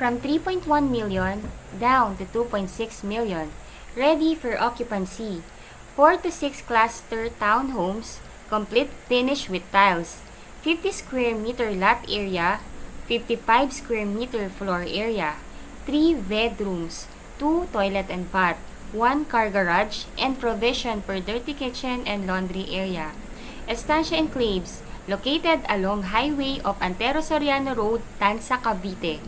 from 3.1 million down to 2.6 million, ready for occupancy. 4 to 6 cluster townhomes, complete finish with tiles. 50 square meter lot area, 55 square meter floor area, 3 bedrooms, 2 toilet and bath, 1 car garage, and provision for dirty kitchen and laundry area. Estancia Enclaves, located along highway of Antero Soriano Road, Tansa, Cavite.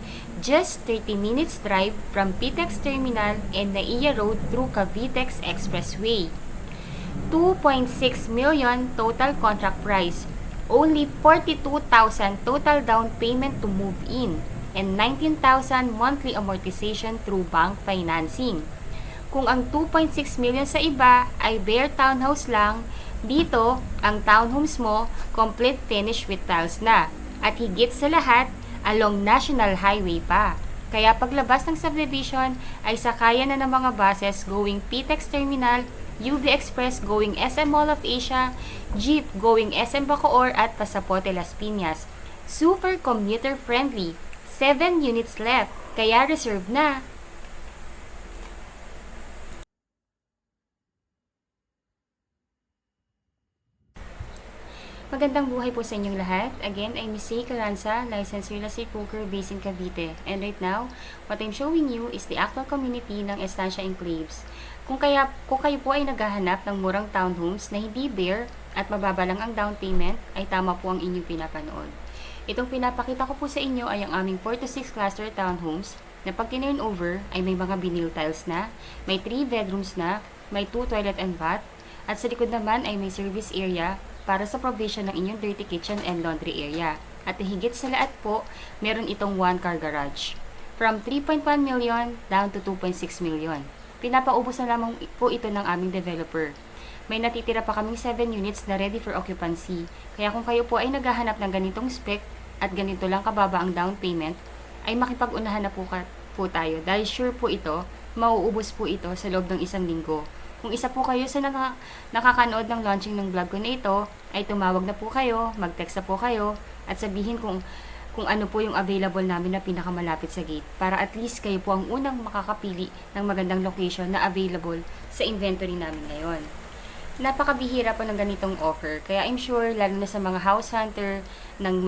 Just 30 minutes drive from PTEX Terminal and Naiya Road through Cavitex Expressway. 2.6 million total contract price. Only 42,000 total down payment to move in and 19,000 monthly amortization through bank financing. Kung ang 2.6 million sa iba ay bare townhouse lang, dito ang townhomes mo complete finish with tiles na. At higit sa lahat, along National Highway pa. Kaya paglabas ng subdivision ay sakayan na ng mga buses going PTEX Terminal, UB Express going SM Mall of Asia, jeep going SM Bacoor at Pasapote Las Piñas. Super commuter friendly. 7 units left, kaya reserve na. Magandang buhay po sa inyong lahat. Again, I'm Miss C. Caranza, licensed real estate broker based in Cavite. And right now, what I'm showing you is the actual community ng Estancia Enclaves. Kung kayo po ay naghahanap ng murang townhomes na hindi bare at mababa lang ang down payment, ay tama po ang inyong pinapanood. Itong pinapakita ko po sa inyo ay ang aming 4 to 6 cluster townhomes na pag tinurn over ay may mga vinyl tiles na, may 3 bedrooms na, may 2 toilet and bath, at sa likod naman ay may service area para sa provision ng inyong dirty kitchen and laundry area. At higit sa lahat po, meron itong 1 car garage. From 3.1 million down to 2.6 million. Pinapaubos na lamang po ito ng aming developer. May natitira pa kaming 7 units na ready for occupancy. Kaya kung kayo po ay naghahanap ng ganitong spec at ganito lang kababa ang down payment, ay makipag-unahan na po tayo. Dahil sure po ito, mauubos po ito sa loob ng 1 linggo. Kung isa po kayo sa nakakanood ng launching ng vlog ko na ito, ay tumawag na po kayo, mag-text na po kayo, at sabihin kung ano po yung available namin na pinakamalapit sa gate. Para at least kayo po ang unang makakapili ng magandang location na available sa inventory namin ngayon. Napakabihira po ng ganitong offer, kaya I'm sure lalo na sa mga house hunter ng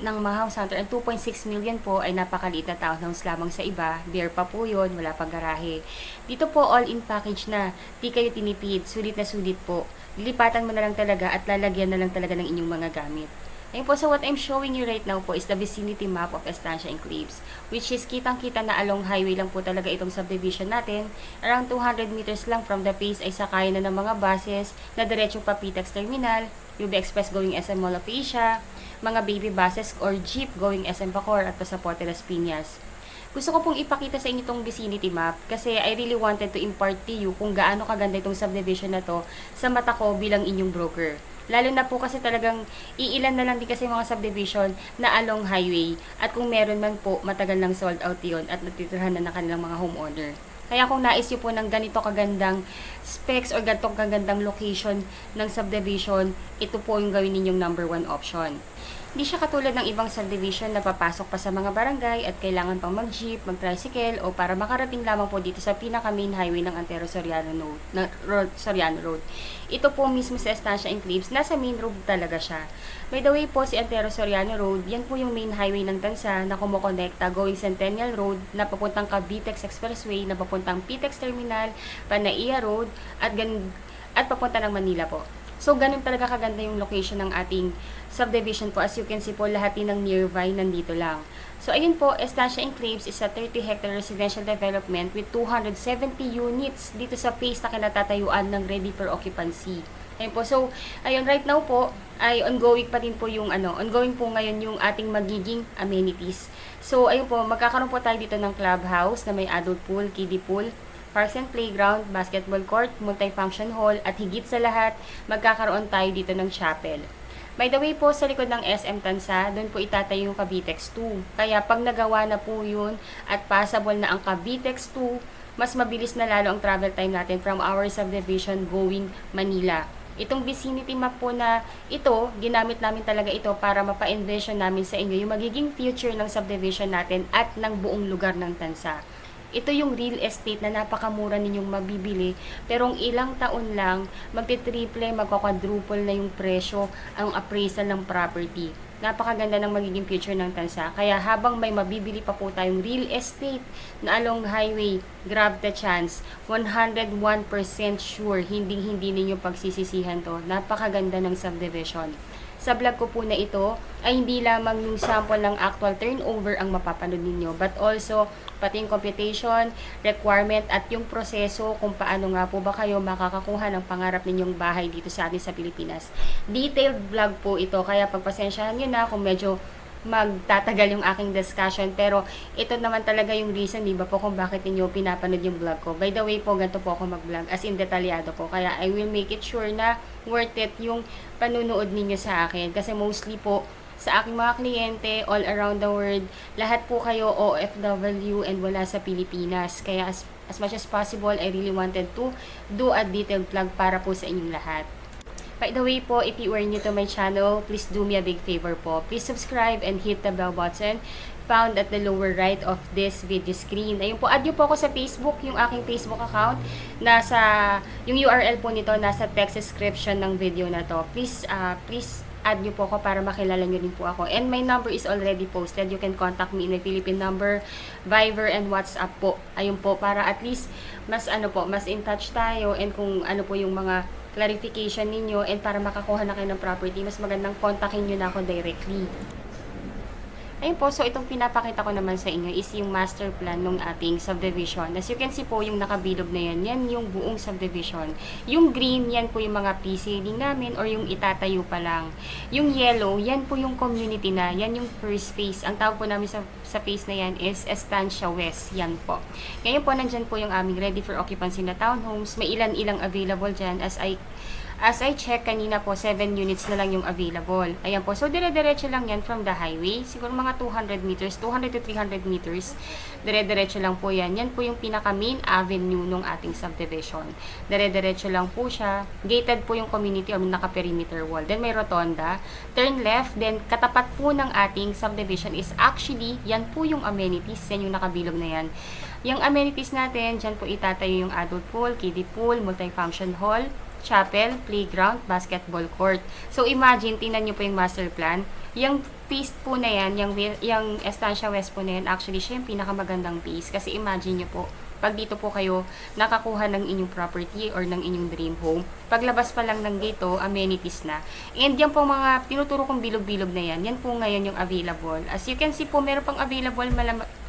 mga house hunter, ang 2.6 million po ay napakaliit na townhouse lamang sa iba. Bare pa po yun, wala pang garahe. Dito po all-in package na, di kayo tinipid, sulit na sulit po. Lilipatan mo na lang talaga at lalagyan na lang talaga ng inyong mga gamit. Ayun po, so what I'm showing you right now po is the vicinity map of Estancia Enclaves, which is kitang-kita na along highway lang po talaga itong subdivision natin. Around 200 meters lang from the base ay sakayan na ng mga buses na diretso pa PTEX Terminal, UB Express going SM Mall of Asia, mga baby buses or jeep going SM Bacoor at Pasapote Las Piñas. Gusto ko pong ipakita sa inyo itong vicinity map kasi I really wanted to impart to you kung gaano kaganda itong subdivision na to sa mata ko bilang inyong broker. Lalo na po kasi talagang iilan na lang din kasi mga subdivision na along highway at kung meron man po matagal nang sold out yon at natitirhan na kanilang mga homeowner. Kaya kung nais nyo po ng ganito kagandang specs or ganitong kagandang location ng subdivision, ito po yung gawin ninyong number 1 option. Hindi siya katulad ng ibang subdivision na papasok pa sa mga barangay at kailangan pang mag-jeep, mag-tricycle o para makarating lamang po dito sa pinaka-main highway ng Antero Soriano Road. Ito po mismo sa Estancia Enclaves, nasa main road talaga siya. By the way po, si Antero Soriano Road, yan po yung main highway ng Tansa na kumukonekta going Centennial Road na papuntang Cavitex Expressway na papuntang PTEX Terminal, Panaiya Road at papunta ng Manila po. So, ganun talaga kaganda yung location ng ating subdivision po. As you can see po, lahat din ng nearby nandito lang. So, ayun po, Estancia Enclaves is a 30-hectare residential development with 270 units dito sa phase na kinatatayuan ng ready for occupancy. Ayun po. So, ayun, right now po, ay ongoing pa din po yung ongoing po ngayon yung ating magiging amenities. So, ayun po, magkakaroon po tayo dito ng clubhouse na may adult pool, kiddie pool, parks and playground, basketball court, multi-function hall, at higit sa lahat, magkakaroon tayo dito ng chapel. By the way po, sa likod ng SM Tansa, doon po itatayo yung Cavitex 2. Kaya pag nagawa na po yun at passable na ang Cavitex 2, mas mabilis na lalo ang travel time natin from our subdivision going Manila. Itong vicinity map po na ito, ginamit namin talaga ito para mapa-envision namin sa inyo yung magiging future ng subdivision natin at ng buong lugar ng Tansa. Ito yung real estate na napakamura ninyong mabibili, pero ang ilang taon lang, magti-triple, magkakwadruple na yung presyo, ang appraisal ng property. Napakaganda ng magiging future ng Tansa. Kaya habang may mabibili pa po tayong real estate na along highway, grab the chance. 101% sure, hindi ninyo pagsisisihan to. Napakaganda ng subdivision. Sa vlog ko po na ito ay hindi lamang yung sample ng actual turnover ang mapapanood ninyo, but also pati yung computation, requirement at yung proseso kung paano nga po ba kayo makakakuha ng pangarap ninyong bahay dito sa atin sa Pilipinas. Detailed vlog po ito, kaya pagpasensyahan nyo na kung medyo magtatagal yung aking discussion, pero ito naman talaga yung reason, di ba po, kung bakit niyo pinapanood yung vlog ko. By the way po, ganito po ako mag-vlog, as in detalyado po, kaya I will make it sure na worth it yung panunood ninyo sa akin, kasi mostly po sa aking mga kliyente all around the world, lahat po kayo OFW and wala sa Pilipinas, kaya as much as possible, I really wanted to do a detailed vlog para po sa inyong lahat. By the way po, if you are new to my channel, please do me a big favor po. Please subscribe and hit the bell button found at the lower right of this video screen. Ayun po, add nyo po ako sa Facebook, yung aking Facebook account. Yung URL po nito, nasa text description ng video na to. Please add nyo po ako para makilala nyo rin po ako. And my number is already posted. You can contact me in my Philippine number, Viber, and WhatsApp po. Ayun po, para at least mas in touch tayo, and kung ano po yung mga clarification ninyo, and para makakuha na kayo ng property, mas magandang kontakin nyo na ako directly. Ayun po, so itong pinapakita ko naman sa inyo is yung master plan ng ating subdivision. As you can see po, yung nakabilog na yan, yan yung buong subdivision. Yung green, yan po yung mga pre-seeding namin or yung itatayo pa lang. Yung yellow, yan po yung community na, yan yung first phase. Ang tawag po namin sa phase na yan is Estancia West, yan po. Ngayon po, nandyan po yung aming ready for occupancy na townhomes. May ilan-ilang available dyan as I check kanina po, 7 units na lang yung available. Ayan po. So, dire-diretso lang yan from the highway. Siguro mga 200 meters, 200 to 300 meters. Dire-diretso lang po yan. Yan po yung pinaka-main avenue ng ating subdivision. Dire-diretso lang po siya. Gated po yung community or naka-perimeter wall. Then, may rotonda. Turn left. Then, katapat po ng ating subdivision is actually, yan po yung amenities. Yan yung nakabilog na yan. Yung amenities natin, dyan po itatayo yung adult pool, kiddie pool, multifunction hall, chapel, playground, basketball court. So, imagine, tingnan nyo po yung master plan. Yung piece po na yan, yung Estancia West po na yan, actually, siya yung pinakamagandang piece. Kasi imagine nyo po, pag dito po kayo nakakuha ng inyong property or ng inyong dream home, paglabas pa lang ng gate, amenities na. And yan po mga tinuturo kong bilog-bilog na yan, yan po ngayon yung available. As you can see po, meron pang available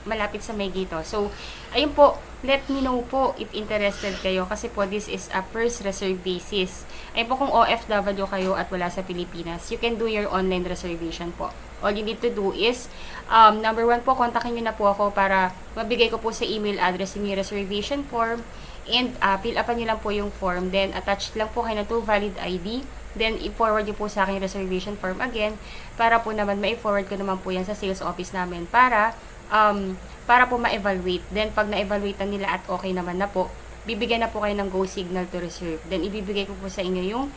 malapit sa may gate. So, ayun po, let me know po if interested kayo, kasi po this is a first reserve basis. Ayun po, kung OFW kayo at wala sa Pilipinas, you can do your online reservation po. All you need to do is, number 1 po, kontakin nyo na po ako para mabigay ko po sa email address yung reservation form, and fill upan nyo lang po yung form, then attach lang po kayo na 2 valid ID, then i-forward nyo po sa akin yung reservation form again, para po naman ma-forward ko naman po yan sa sales office namin para po ma-evaluate. Then, pag na-evaluate na nila at okay naman na po, bibigyan na po kayo ng go signal to reserve. Then, ibibigay ko po sa inyo yung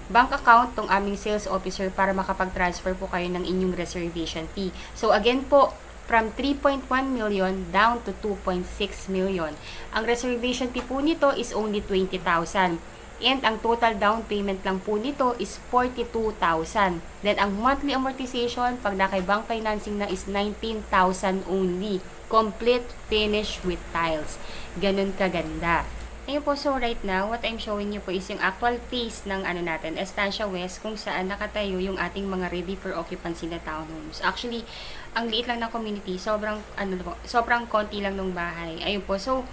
bank account ng aming sales officer para makapag-transfer po kayo ng inyong reservation fee. So, again po, from 3.1 million down to 2.6 million. Ang reservation fee po nito is only 20,000. And ang total down payment lang po nito is 42,000. Then, ang monthly amortization, pag naka-bank financing na, is 19,000 only. Complete finish with tiles. Ganun kaganda. Ayun po, so right now, what I'm showing you po is yung actual phase ng natin, Estancia West, kung saan nakatayo yung ating mga ready for occupancy na townhomes. Actually, ang liit lang ng community, sobrang konti lang ng bahay. Ayun po, so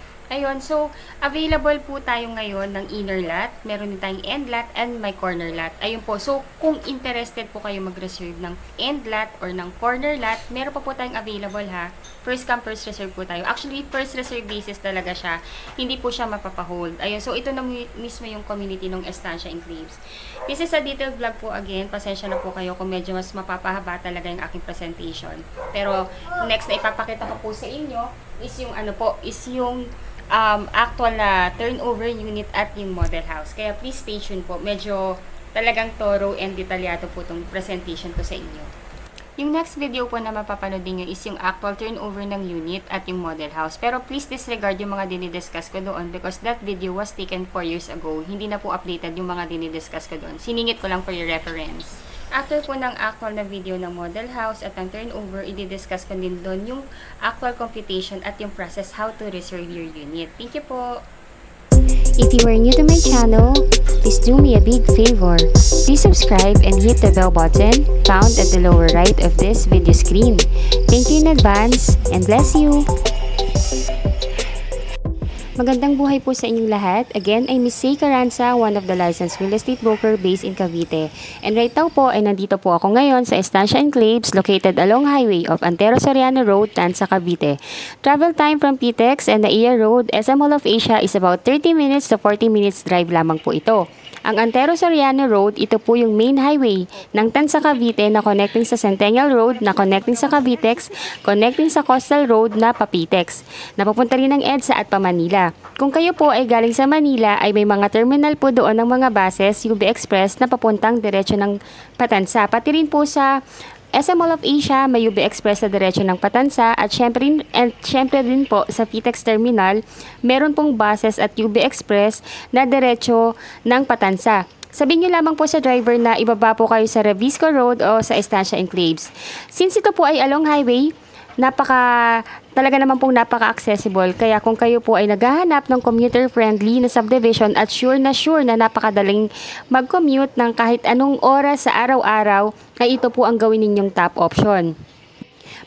available po tayo ngayon ng inner lot, meron din tayong end lot, and my corner lot. Ayun po, so kung interested po kayo mag-reserve ng end lot or ng corner lot, meron pa po tayong available ha. First come, first reserve po tayo. Actually, first reserve basis talaga siya. Hindi po siya mapapahold. Ayun, so ito na mismo yung community ng Estancia Enclaves. This is a detailed vlog po again. Pasensya na po kayo kung medyo mas mapapahaba talaga yung aking presentation. Pero next na ipapakita ko po sa inyo is yung actual na turnover unit at yung model house. Kaya please stay tuned po. Medyo talagang thorough and detalyado po itong presentation ko sa inyo. Yung next video po na mapapanood niyo is yung actual turnover ng unit at yung model house. Pero please disregard yung mga dinidiscuss ko doon because that video was taken 4 years ago. Hindi na po updated yung mga dinidiscuss ko doon. Siningit ko lang for your reference. After po ng actual na video ng model house at ng turnover, i-discuss ko din doon yung actual computation at yung process how to reserve your unit. Thank you po! If you are new to my channel, please do me a big favor. Please subscribe and hit the bell button found at the lower right of this video screen. Thank you in advance and bless you! Magandang buhay po sa inyong lahat. Again, I'm Miss Say Caranza, one of the licensed real estate broker based in Cavite. And right now po ay nandito po ako ngayon sa Estancia Enclaves located along highway of Antero Soriano Road, Tanza, Cavite. Travel time from PTEX and Naiya Road, SM Mall of Asia is about 30 minutes to 40 minutes drive lamang po ito. Ang Antero Soriano Road, ito po yung main highway ng Tanza, Cavite na connecting sa Centennial Road, na connecting sa Cavitex, connecting sa Coastal Road na Papitex. Napapunta rin ng EDSA at pa Manila. Kung kayo po ay galing sa Manila, ay may mga terminal po doon ng mga buses, UB Express na papuntang diretso ng Patansa. Pati rin po sa SM Mall of Asia, may UB Express na diretso ng Patansa at syempre din po sa PTEX Terminal, meron pong buses at UB Express na diretso ng Patansa. Sabihin nyo lamang po sa driver na ibaba po kayo sa Revisco Road o sa Estancia Enclaves. Since ito po ay along highway, talaga naman pong napaka-accessible. Kaya kung kayo po ay naghahanap ng commuter-friendly na subdivision at sure na napakadaling mag-commute ng kahit anong oras sa araw-araw, ay ito po ang gawin ninyong top option.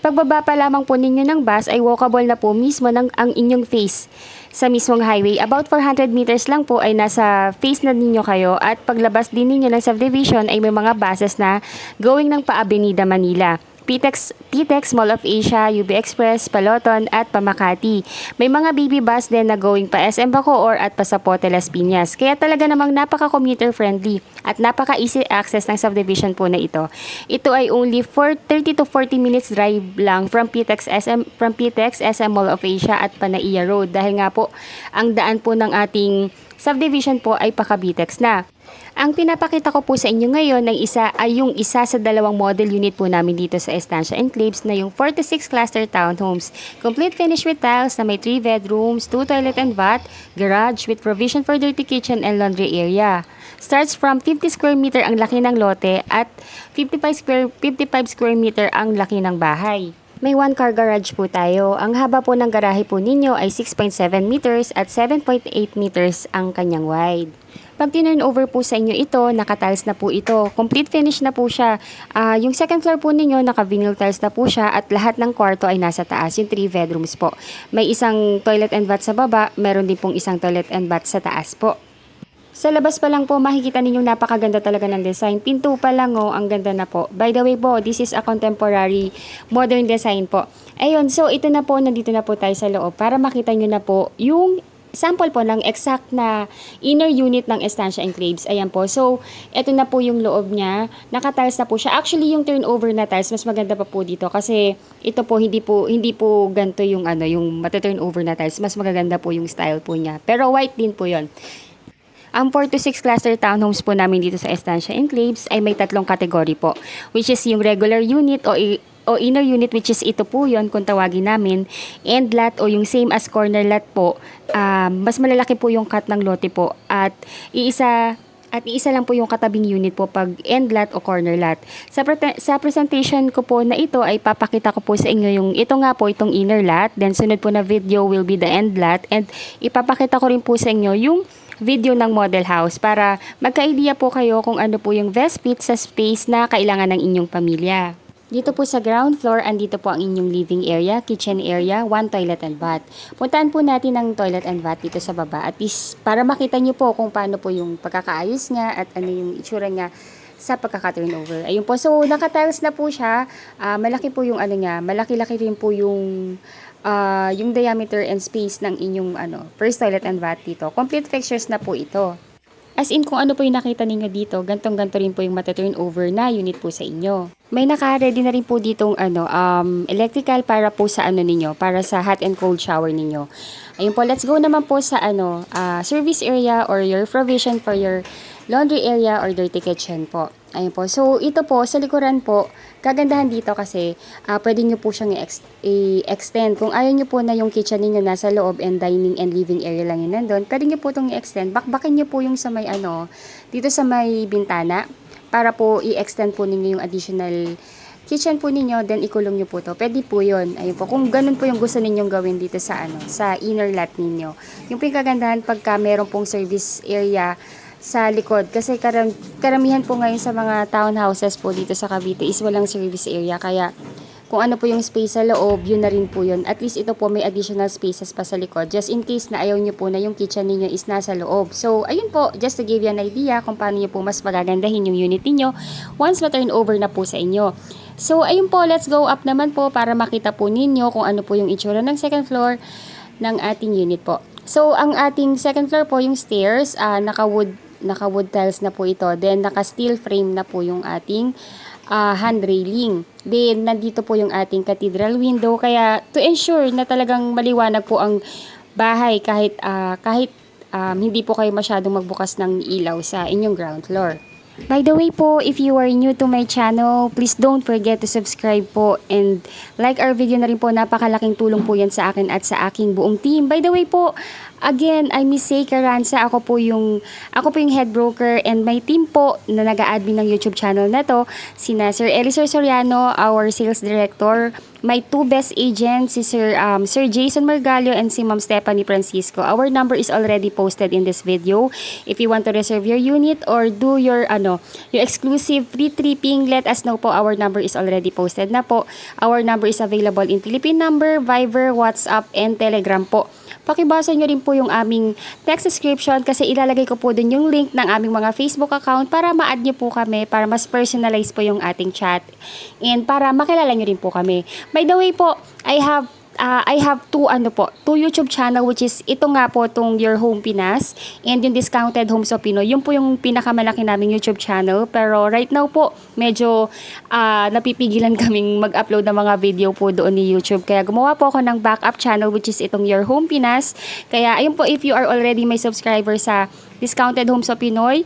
Pagbaba pa lamang po ninyo ng bus ay walkable na po mismo ang inyong face sa mismong highway. About 400 meters lang po ay nasa face na ninyo kayo at paglabas din ninyo ng subdivision ay may mga buses na going ng pa-Avenida Manila. PTEX Mall of Asia, UB Express, Paloton at Pamakati. May mga baby bus din na going pa SM Bacoor at Pasapote Las Piñas. Kaya talaga namang napaka-commuter friendly at napaka-easy access ng subdivision po na ito. Ito ay only for 30 to 40 minutes drive lang from PTEX SM Mall of Asia at Panaiya Road dahil nga po ang daan po ng ating subdivision po ay pa-Cavitex na. Ang pinapakita ko po sa inyo ngayon ay yung isa sa dalawang model unit po namin dito sa Estancia Enclaves na yung 46 cluster townhomes. Complete finish with tiles na may 3 bedrooms, 2 toilet and bath, garage with provision for dirty kitchen and laundry area. Starts from 50 square meter ang laki ng lote at 55 square meter ang laki ng bahay. May 1 car garage po tayo. Ang haba po ng garahe po ninyo ay 6.7 meters at 7.8 meters ang kanyang wide. Pag tinurn over po sa inyo ito, naka-tiles na po ito. Complete finish na po siya. Yung second floor po ninyo, naka-vinyl tiles na po siya at lahat ng kwarto ay nasa taas. Yung 3 bedrooms po. May isang toilet and bath sa baba, meron din pong isang toilet and bath sa taas po. Sa labas pa lang po, makikita ninyong napakaganda talaga ng design. Pinto pa lang ang ganda na po. By the way po, this is a contemporary modern design po. Ayun, so ito na po, nandito na po tayo sa loob para makita nyo na po yung sample po ng exact na inner unit ng Estancia Enclaves. Ayan po. So, ito na po yung loob niya. Naka-tiles na po siya. Actually, yung turnover na tiles, mas maganda pa po dito kasi ito po hindi po ganito yung yung mata-turnover na tiles. Mas magaganda po yung style po niya. Pero white din po 'yon. Ang 4 to 6 cluster townhomes po namin dito sa Estancia Enclaves ay may 3 kategory po, which is yung regular unit o inner unit, which is ito po yon kung tawagin namin, end lot o yung same as corner lot po. Mas malalaki po yung cut ng lote po at iisa lang po yung katabing unit po pag end lot o corner lot. Sa presentation ko po na ito ay papakita ko po sa inyo yung ito nga po itong inner lot, then sunod po na video will be the end lot, and ipapakita ko rin po sa inyo yung video ng model house para magka-idea po kayo kung ano po yung best fit sa space na kailangan ng inyong pamilya. Dito po sa ground floor, andito po ang inyong living area, kitchen area, 1 toilet and bath. Puntahan po natin ang toilet and bath dito sa baba. At least para makita nyo po kung paano po yung pagkakaayos nga at ano yung itsura nga sa pagkaka-turnover. Ayun po. So, naka-tiles na po siya. Malaki po yung malaki-laki rin po yung diameter and space ng inyong first toilet and bath dito. Complete fixtures na po ito. As in, kung ano po yung nakita ninyo dito, gantong-ganto rin po yung mata-turn over na unit po sa inyo. May naka-ready na rin po ditong electrical para po sa ninyo, para sa hot and cold shower ninyo. Ayun po, let's go naman po sa service area or your provision for your laundry area or dirty kitchen po. Ayun po. So, ito po, sa likuran po, kagandahan dito kasi pwede nyo po siyang i-extend. Kung ayaw nyo po na yung kitchen ninyo nasa loob and dining and living area lang yun nandun, pwede nyo po itong i-extend. Bakbakin nyo po yung sa may dito sa may bintana para po i-extend po ninyo yung additional kitchen po ninyo, then ikulong nyo po to. Pwede po yun. Ayun po. Kung ganun po yung gusto ninyong gawin dito sa sa inner lot ninyo. Yung po yung kagandahan pagka meron pong service area sa likod. Kasi karamihan po ngayon sa mga townhouses po dito sa Cavite is walang service area. Kaya kung ano po yung space sa loob, yun na rin po yun. At least ito po may additional spaces pa sa likod. Just in case na ayaw nyo po na yung kitchen ninyo is nasa loob. So, ayun po, just to give you an idea kung paano nyo po mas magagandahin yung unit ninyo once ma-turn over na po sa inyo. So, ayun po, let's go up naman po para makita po ninyo kung ano po yung itsura ng second floor ng ating unit po. So, ang ating second floor po, yung stairs, naka-wood tiles na po ito. Then, naka-steel frame na po yung ating hand railing. Then, nandito po yung ating cathedral window. Kaya, to ensure na talagang maliwanag po ang bahay kahit hindi po kayo masyadong magbukas ng ilaw sa inyong ground floor. By the way po, if you are new to my channel, please don't forget to subscribe po and like our video na rin po. Napakalaking tulong po yan sa akin at sa aking buong team. By the way po, again, I'm Miss Say Caranza. Ako po yung head broker and my team po na nag-a-admin ng YouTube channel na to. Sina Sir Elisir Soriano, our sales director. My two best agents, si Sir Jason Margallo and si Ma'am Stephanie Francisco. Our number is already posted in this video. If you want to reserve your unit or do your exclusive free tripping, let us know po. Our number is already posted na po. Our number is available in Philippine number, Viber, WhatsApp, and Telegram po. Pakibasa nyo rin po yung aming text description kasi ilalagay ko po dun yung link ng aming mga Facebook account para ma-add nyo po kami, para mas personalize po yung ating chat and para makilala nyo rin po kami. By the way po, I have two YouTube channel, which is ito nga po, tong Your Home Pinas and yung Discounted Homes of Pinoy. Yun po yung pinakamalaki naming YouTube channel. Pero right now po, medyo napipigilan kaming mag-upload ng mga video po doon ni YouTube. Kaya gumawa po ako ng backup channel, which is itong Your Home Pinas. Kaya ayun po, if you are already my subscriber sa Discounted Homes of Pinoy,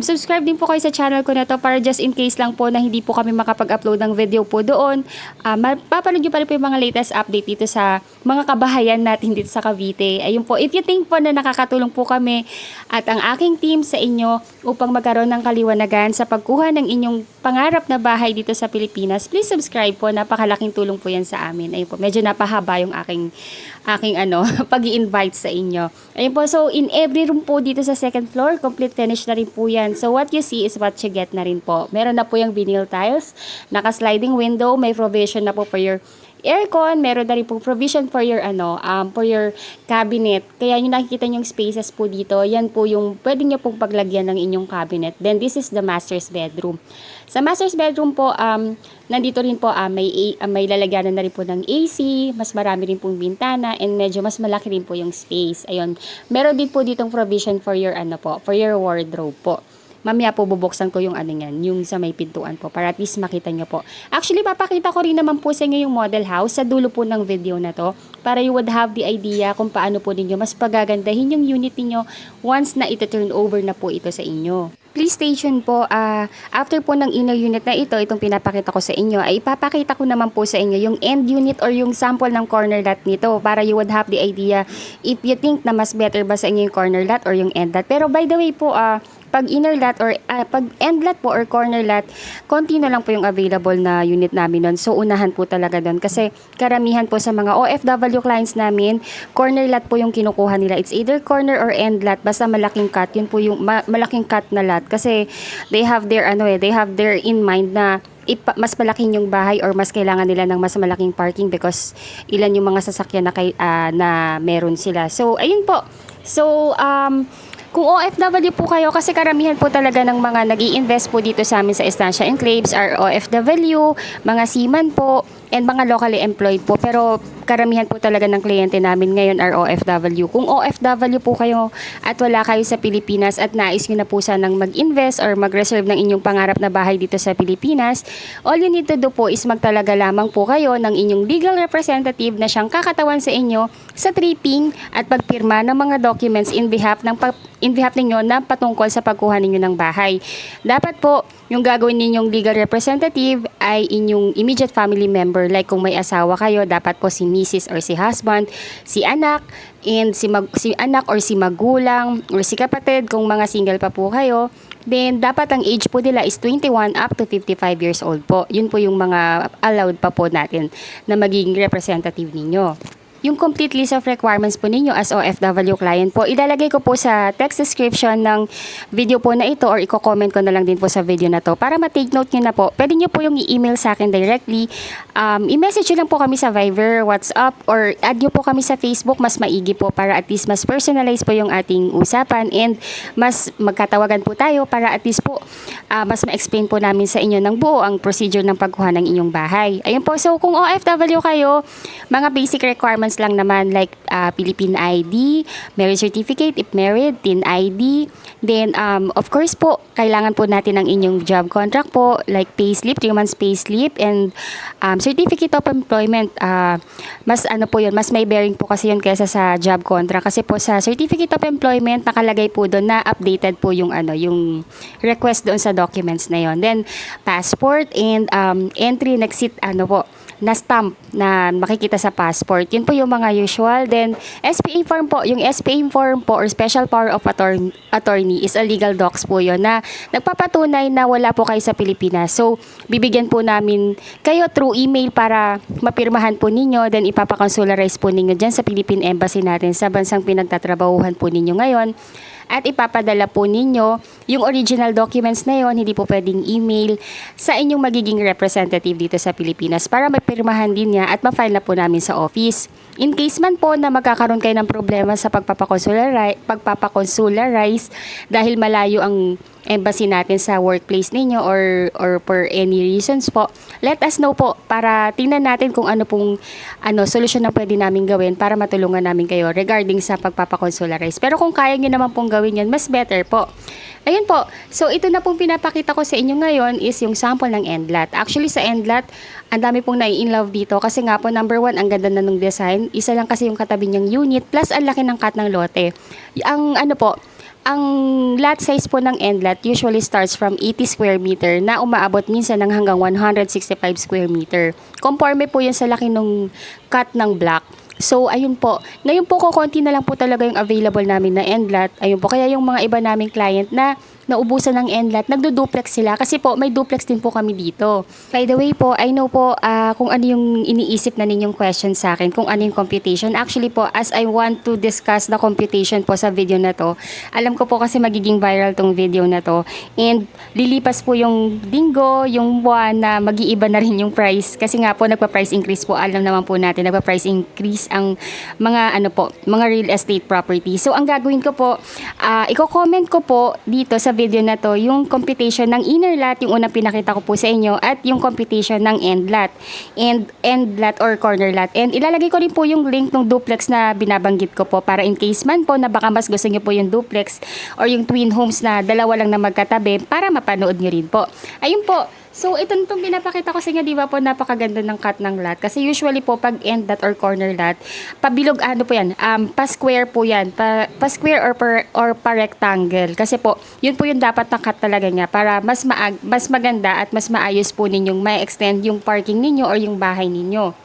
subscribe din po kayo sa channel ko na to para just in case lang po na hindi po kami makapag-upload ng video po doon. Mapapanood nyo pa rin po yung mga latest update dito sa mga kabahayan natin dito sa Cavite. Ayun po, if you think po na nakakatulong po kami at ang aking team sa inyo upang magkaroon ng kaliwanagan sa pagkuha ng inyong pangarap na bahay dito sa Pilipinas, please subscribe po. Napakalaking tulong po yan sa amin. Ayun po, medyo napahaba yung aking pag-i-invite sa inyo. Ayun po, so in every room po dito sa second floor, complete finish na rin po yan. So what you see is what you get na rin po. Meron na po yung vinyl tiles, naka-sliding window, may provision na po for your aircon, meron na rin po provision for your for your cabinet. Kaya yung nakikita yung spaces po dito, yan po yung pwede nyo pong paglagyan ng inyong cabinet. Then this is the master's bedroom. Sa master's bedroom po, nandito rin po may lalagyanan na rin po ng AC, mas marami rin pong bintana, and medyo mas malaki rin po yung space. Ayun. Meron din po ditong provision for your for your wardrobe po. Mamaya po bubuksan ko yung yung sa may pintuan po para at least makita nyo po. Actually, papakita ko rin naman po sa inyo yung model house sa dulo po ng video na to para you would have the idea kung paano po ninyo mas pagagandahin yung unit niyo once na ito-turn over na po ito sa inyo. Please stay tuned po. After po ng inner unit na itong pinapakita ko sa inyo, ay ipapakita ko naman po sa inyo yung end unit or yung sample ng corner lot nito para you would have the idea if you think na mas better ba sa inyo yung corner lot or yung end lot. Pero by the way po, pag inner lot or pag end lot po or corner lot, konti na lang po yung available na unit namin nun. So, unahan po talaga doon. Kasi karamihan po sa mga OFW clients namin, corner lot po yung kinukuha nila. It's either corner or end lot. Basta malaking cut. Yun po yung malaking cut na lot. Kasi they have their in mind na mas malaking yung bahay or mas kailangan nila ng mas malaking parking because ilan yung mga sasakyan na meron sila. So, ayun po. So, Kung OFW po kayo, kasi karamihan po talaga ng mga nag-i-invest po dito sa amin sa Estancia Enclaves are OFW, mga seaman po, and mga locally employed po. Pero karamihan po talaga ng kliyente namin ngayon are OFW. Kung OFW po kayo at wala kayo sa Pilipinas at nais nyo na po sanang mag-invest or mag-reserve ng inyong pangarap na bahay dito sa Pilipinas, all you need to do po is magtalaga lamang po kayo ng inyong legal representative na siyang kakatawan sa inyo sa tripping at pagpirma ng mga documents in behalf ninyo na patungkol sa pagkuha ninyo ng bahay. Dapat po, yung gagawin ninyong legal representative ay inyong immediate family member. Like kung may asawa kayo, dapat po si Mrs. or si husband, si anak, and si anak or si magulang or si kapatid kung mga single pa po kayo. Then, dapat ang age po nila is 21 up to 55 years old po. Yun po yung mga allowed pa po natin na magiging representative ninyo. Yung complete list of requirements po ninyo as OFW client po, ilalagay ko po sa text description ng video po na ito or i-comment ko na lang din po sa video na to para ma-take note nyo na po. Pwede nyo po yung i-email sa akin directly. I-message nyo lang po kami sa Viber, WhatsApp, or add nyo po kami sa Facebook. Mas maigi po para at least mas personalize po yung ating usapan and mas magkatawagan po tayo para at least po mas ma-explain po namin sa inyo ng buo ang procedure ng pagkuha ng inyong bahay. Ayun po, so kung OFW kayo, mga basic requirements lang naman like Philippine ID, marriage certificate if married, TIN ID, then of course po, kailangan po natin ang inyong job contract po like payslip, 3 months payslip and certificate of employment. Mas ano po yun, mas may bearing po kasi yun kaysa sa job contract kasi po sa certificate of employment nakalagay po doon na updated po yung yung request doon sa documents na yon. Then passport and entry exit na stamp na makikita sa passport. Yun po yung mga usual. Then, SPA form po. Yung SPA form po or Special Power of Attorney is a legal docs po yun na nagpapatunay na wala po kayo sa Pilipinas. So, bibigyan po namin kayo through email para mapirmahan po ninyo. Then, ipapakonsularize po ninyo dyan sa Philippine Embassy natin sa bansang pinagtatrabahuhan po ninyo ngayon. At ipapadala po ninyo yung original documents na yon, hindi po pwedeng email, sa inyong magiging representative dito sa Pilipinas para mapirmahan din niya at ma-file na po namin sa office. In case man po na magkakaroon kayo ng problema sa pagpapakonsularize dahil malayo ang embassy natin sa workplace ninyo or for any reasons po, let us know po para tingnan natin kung ano pong solusyon na pwede namin gawin para matulungan namin kayo regarding sa pagpapakonsularize. Pero kung kaya nyo naman pong gawin yan, mas better po. Ayun po. So, ito na pong pinapakita ko sa inyo ngayon is yung sample ng endlat. Actually, sa endlat, ang dami pong nai-inlove dito kasi nga po, number 1, ang ganda na ng design. Isa lang kasi yung katabi niyang unit plus ang laki ng cut ng lote. Ang lot size po ng endlat usually starts from 80 square meter na umaabot minsan ng hanggang 165 square meter. Conforme po yan sa laki ng cut ng block. So, ayun po. Ngayon po, konti na lang po talaga yung available namin na endlat. Ayun po, kaya yung mga iba naming client na naubusan ng endlat, nagdo-duplex sila kasi po may duplex din po kami dito. By the way po, I know po kung ano yung iniisip na ninyong question sa akin, kung ano yung computation. Actually po, as I want to discuss the computation po sa video na to, alam ko po kasi magiging viral tong video na to. And lilipas po yung linggo, yung buwan na mag-iiba na rin yung price. Kasi nga po, nagpa-price increase po. Alam naman po natin, nagpa-price increase ang mga mga real estate property. So, ang gagawin ko po, i-comment ko po dito sa video na to yung computation ng inner lot, yung unang pinakita ko po sa inyo, at yung computation ng end lot or corner lot. And ilalagay ko rin po yung link ng duplex na binabanggit ko po para in case man po na baka mas gusto nyo po yung duplex or yung twin homes na dalawa lang na magkatabi para mapanood nyo rin po. Ayun po. So, itong pinapakita ko sa inyo, di ba po, napakaganda ng cut ng lot. Kasi usually po, pag end lot or corner lot, pabilog, po yan, pa-square po yan. Pa-square or pa-rectangle. Kasi po, yun po yung dapat na cut talaga niya para mas maganda at mas maayos po ninyong ma-extend yung parking ninyo or yung bahay ninyo.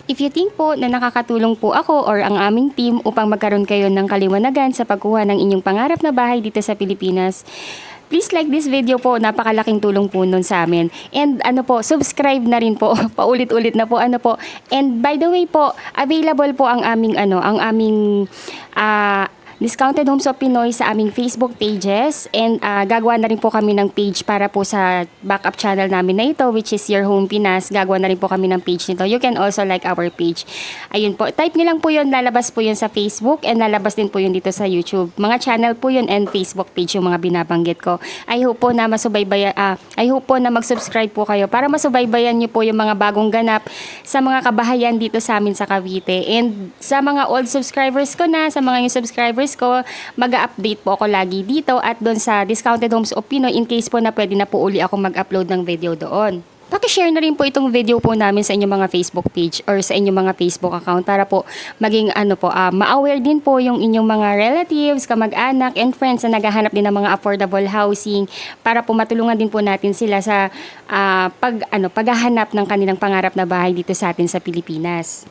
If you think po na nakakatulong po ako or ang aming team upang magkaroon kayo ng kaliwanagan sa pagkuha ng inyong pangarap na bahay dito sa Pilipinas, please like this video po, napakalaking tulong po nun sa amin. And subscribe na rin po, paulit-ulit na po, And by the way po, available po ang aming Discounted Homes of Pinoy sa aming Facebook pages, and gagawa na rin po kami ng page para po sa backup channel namin na ito, which is Your Home Pinas. Gagawa na rin po kami ng page nito. You can also like our page. Ayun po, type nyo lang po yun, lalabas po yun sa Facebook and lalabas din po yun dito sa YouTube. Mga channel po yun and Facebook page yung mga binabanggit ko. I hope po na mag-subscribe po kayo para masubaybayan nyo po yung mga bagong ganap sa mga kabahayan dito sa amin sa Cavite. And sa mga old subscribers ko na, sa mga new subscribers ko, mag-update po ako lagi dito at doon sa Discounted Homes of Pinoy in case po na pwede na po uli ako mag-upload ng video doon. Paki-share na rin po itong video po namin sa inyong mga Facebook page or sa inyong mga Facebook account para po maging ma-aware din po yung inyong mga relatives, kamag-anak, and friends na naghahanap din ng mga affordable housing para po matulungan din po natin sila sa paghahanap ng kanilang pangarap na bahay dito sa atin sa Pilipinas.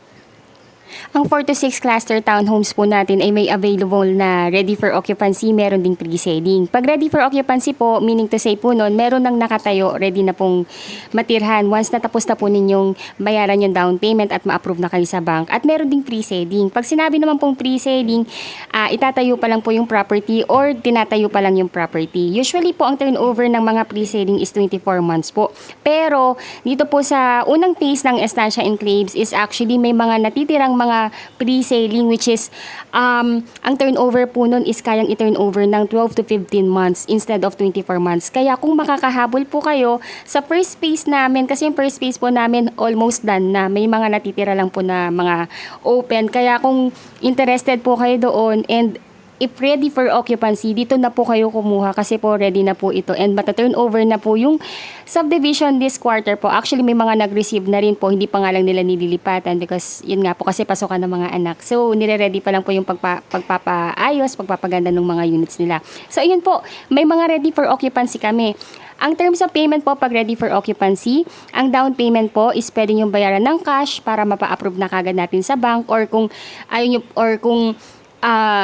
Ang 4 to 6 cluster townhomes po natin ay may available na ready for occupancy, meron ding pre-selling. Pag ready for occupancy po, meaning to say po nun, meron nang nakatayo, ready na pong matirhan once natapos na po ninyong bayaran yung down payment at ma-approve na kayo sa bank. At meron ding pre-selling. Pag sinabi naman pong pre-selling, itatayo pa lang po yung property or tinatayo pa lang yung property. Usually po ang turnover ng mga pre-selling is 24 months po. Pero dito po sa unang phase ng Estancia Enclaves is actually may mga natitirang mga pre-selling, which is ang turnover po nun is kayang i-turnover ng 12 to 15 months instead of 24 months. Kaya kung makakahabol po kayo sa first phase namin, kasi yung first phase po namin almost done na, may mga natitira lang po na mga open. Kaya kung interested po kayo doon and if ready for occupancy, dito na po kayo kumuha kasi po ready na po ito and mata-turnover na po yung subdivision this quarter po. Actually, may mga nag-receive na rin po, hindi pa nga lang nila nililipatan because yun nga po kasi pasokan ng mga anak. So, nire-ready pa lang po yung pagpapaayos, pagpapaganda ng mga units nila. So, ayun po, may mga ready for occupancy kami. Ang terms of payment po pag ready for occupancy, ang down payment po is pwede yung bayaran ng cash para mapa-approve na kagad natin sa bank or kung ayaw nyo, or kung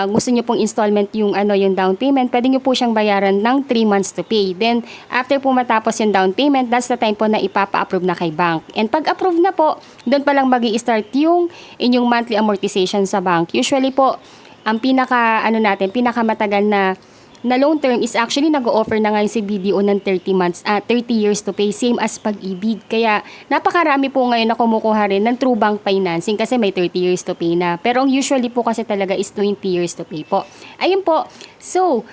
gusto nyo pong installment yung down payment, pwede nyo po siyang bayaran ng 3 months to pay. Then, after po matapos yung down payment, that's the time po na ipapa-approve na kay bank. And pag approve na po, doon pa lang magi-start yung inyong monthly amortization sa bank. Usually po, ang pinakamatagal na loan term is actually nag-o-offer na ngayon si BDO ng 30 years to pay, same as Pag-ibig. Kaya napakarami po ngayon na kumukuha rin ng true bank financing kasi may 30 years to pay na. Pero ang usually po kasi talaga is 20 years to pay po. Ayun po. So,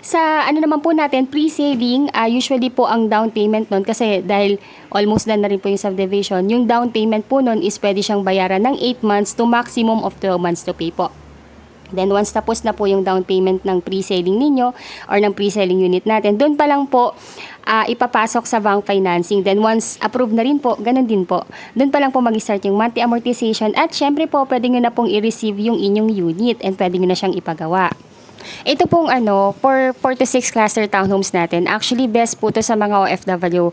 sa naman po natin, pre-selling, usually po ang down payment nun, kasi dahil almost done na rin po yung subdivision, yung down payment po nun is pwede siyang bayaran ng 8 months to maximum of 12 months to pay po. Then once tapos na po yung down payment ng pre-selling ninyo or ng pre-selling unit natin, doon pa lang po ipapasok sa bank financing. Then once approved na rin po, ganun din po. Doon pa lang po mag-start yung monthly amortization at syempre po pwede nyo na pong i-receive yung inyong unit and pwede nyo na siyang ipagawa. Ito pong for 4 to 6 cluster townhomes natin, actually best po to sa mga OFW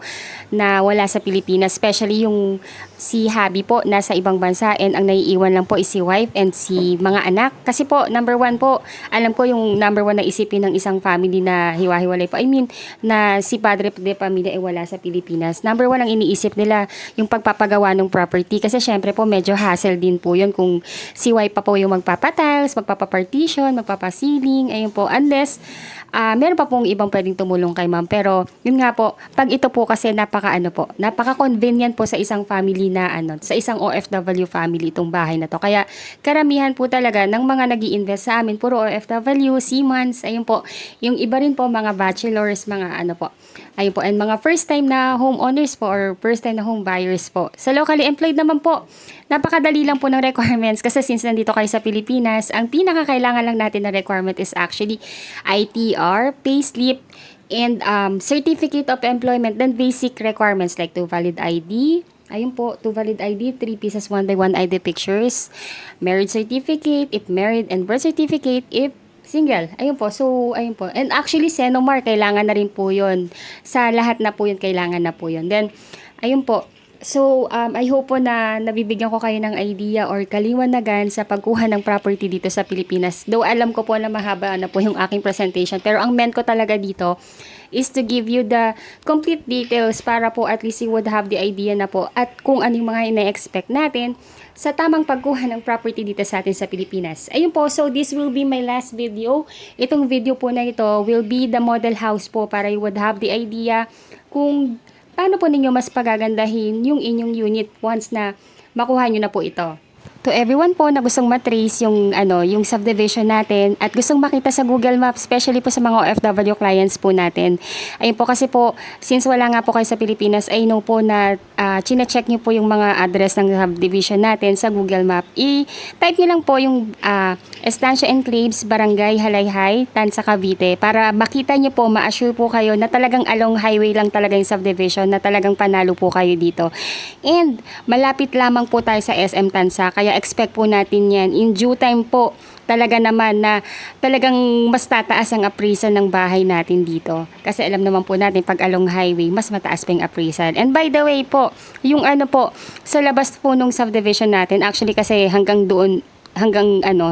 na wala sa Pilipinas, especially yung si hubby po nasa ibang bansa and ang naiiwan lang po is si wife and si mga anak. Kasi po, number 1 po, alam ko yung number 1 na isipin ng isang family na hiwa-hiwalay po. I mean, na si padre de pamilya ay wala sa Pilipinas. Number 1 ang iniisip nila yung pagpapagawa ng property kasi syempre po medyo hassle din po yun kung si wife pa po yung magpapatiles, magpapapartition, magpapasealing, ayun po, unless meron pa pong ibang pwedeng tumulong kay ma'am. Pero yun nga po, pag ito po kasi napaka-convenient po sa isang family na sa isang OFW family itong bahay na to. Kaya karamihan po talaga ng mga nag-i-invest sa amin, puro OFW, seamans, ayun po. Yung iba rin po mga bachelors, mga po. Ayun po, and mga first time na homeowners po or first time na home buyers po. Sa locally employed naman po, napakadali lang po ng requirements kasi since nandito kayo sa Pilipinas, ang pinakakailangan lang natin na requirement is actually ITR, payslip, and certificate of employment, then basic requirements like 2 valid ID, ayun po, 2 valid ID, 3 pieces 1 by 1 ID pictures, marriage certificate, if married, and birth certificate, if single. Ayun po. So, ayun po. And actually, Senomar, kailangan na rin po yun. Sa lahat na po yun, kailangan na po yun. Then, ayun po. So, I hope po na nabibigyan ko kayo ng idea or kaliwanagan sa pagkuha ng property dito sa Pilipinas. Though alam ko po na mahaba na po yung aking presentation. Pero ang meant ko talaga dito is to give you the complete details para po at least you would have the idea na po at kung anong mga ina-expect natin sa tamang pagkuha ng property dito sa atin sa Pilipinas. Ayun po, so this will be my last video. Itong video po na ito will be the model house po para you would have the idea kung paano po ninyo mas pagagandahin yung inyong unit once na makuha nyo na po ito. To everyone po na gustong matrace yung subdivision natin at gustong makita sa Google Maps, especially po sa mga OFW clients po natin. Ayun po kasi po, since wala nga po kayo sa Pilipinas, I know po na chine-check nyo po yung mga address ng subdivision natin sa Google Map. I-type nyo lang po yung Estancia Enclaves, Barangay Halayhay, Tansa, Cavite para makita nyo po, ma-assure po kayo na talagang along highway lang talaga yung subdivision, na talagang panalo po kayo dito. And malapit lamang po tayo sa SM Tansa, kaya expect po natin yan. In due time po, talaga naman na talagang mas tataas ang appraisal ng bahay natin dito. Kasi alam naman po natin, pag along highway, mas mataas pa yung appraisal. And by the way po, yung sa labas po nung subdivision natin, actually kasi hanggang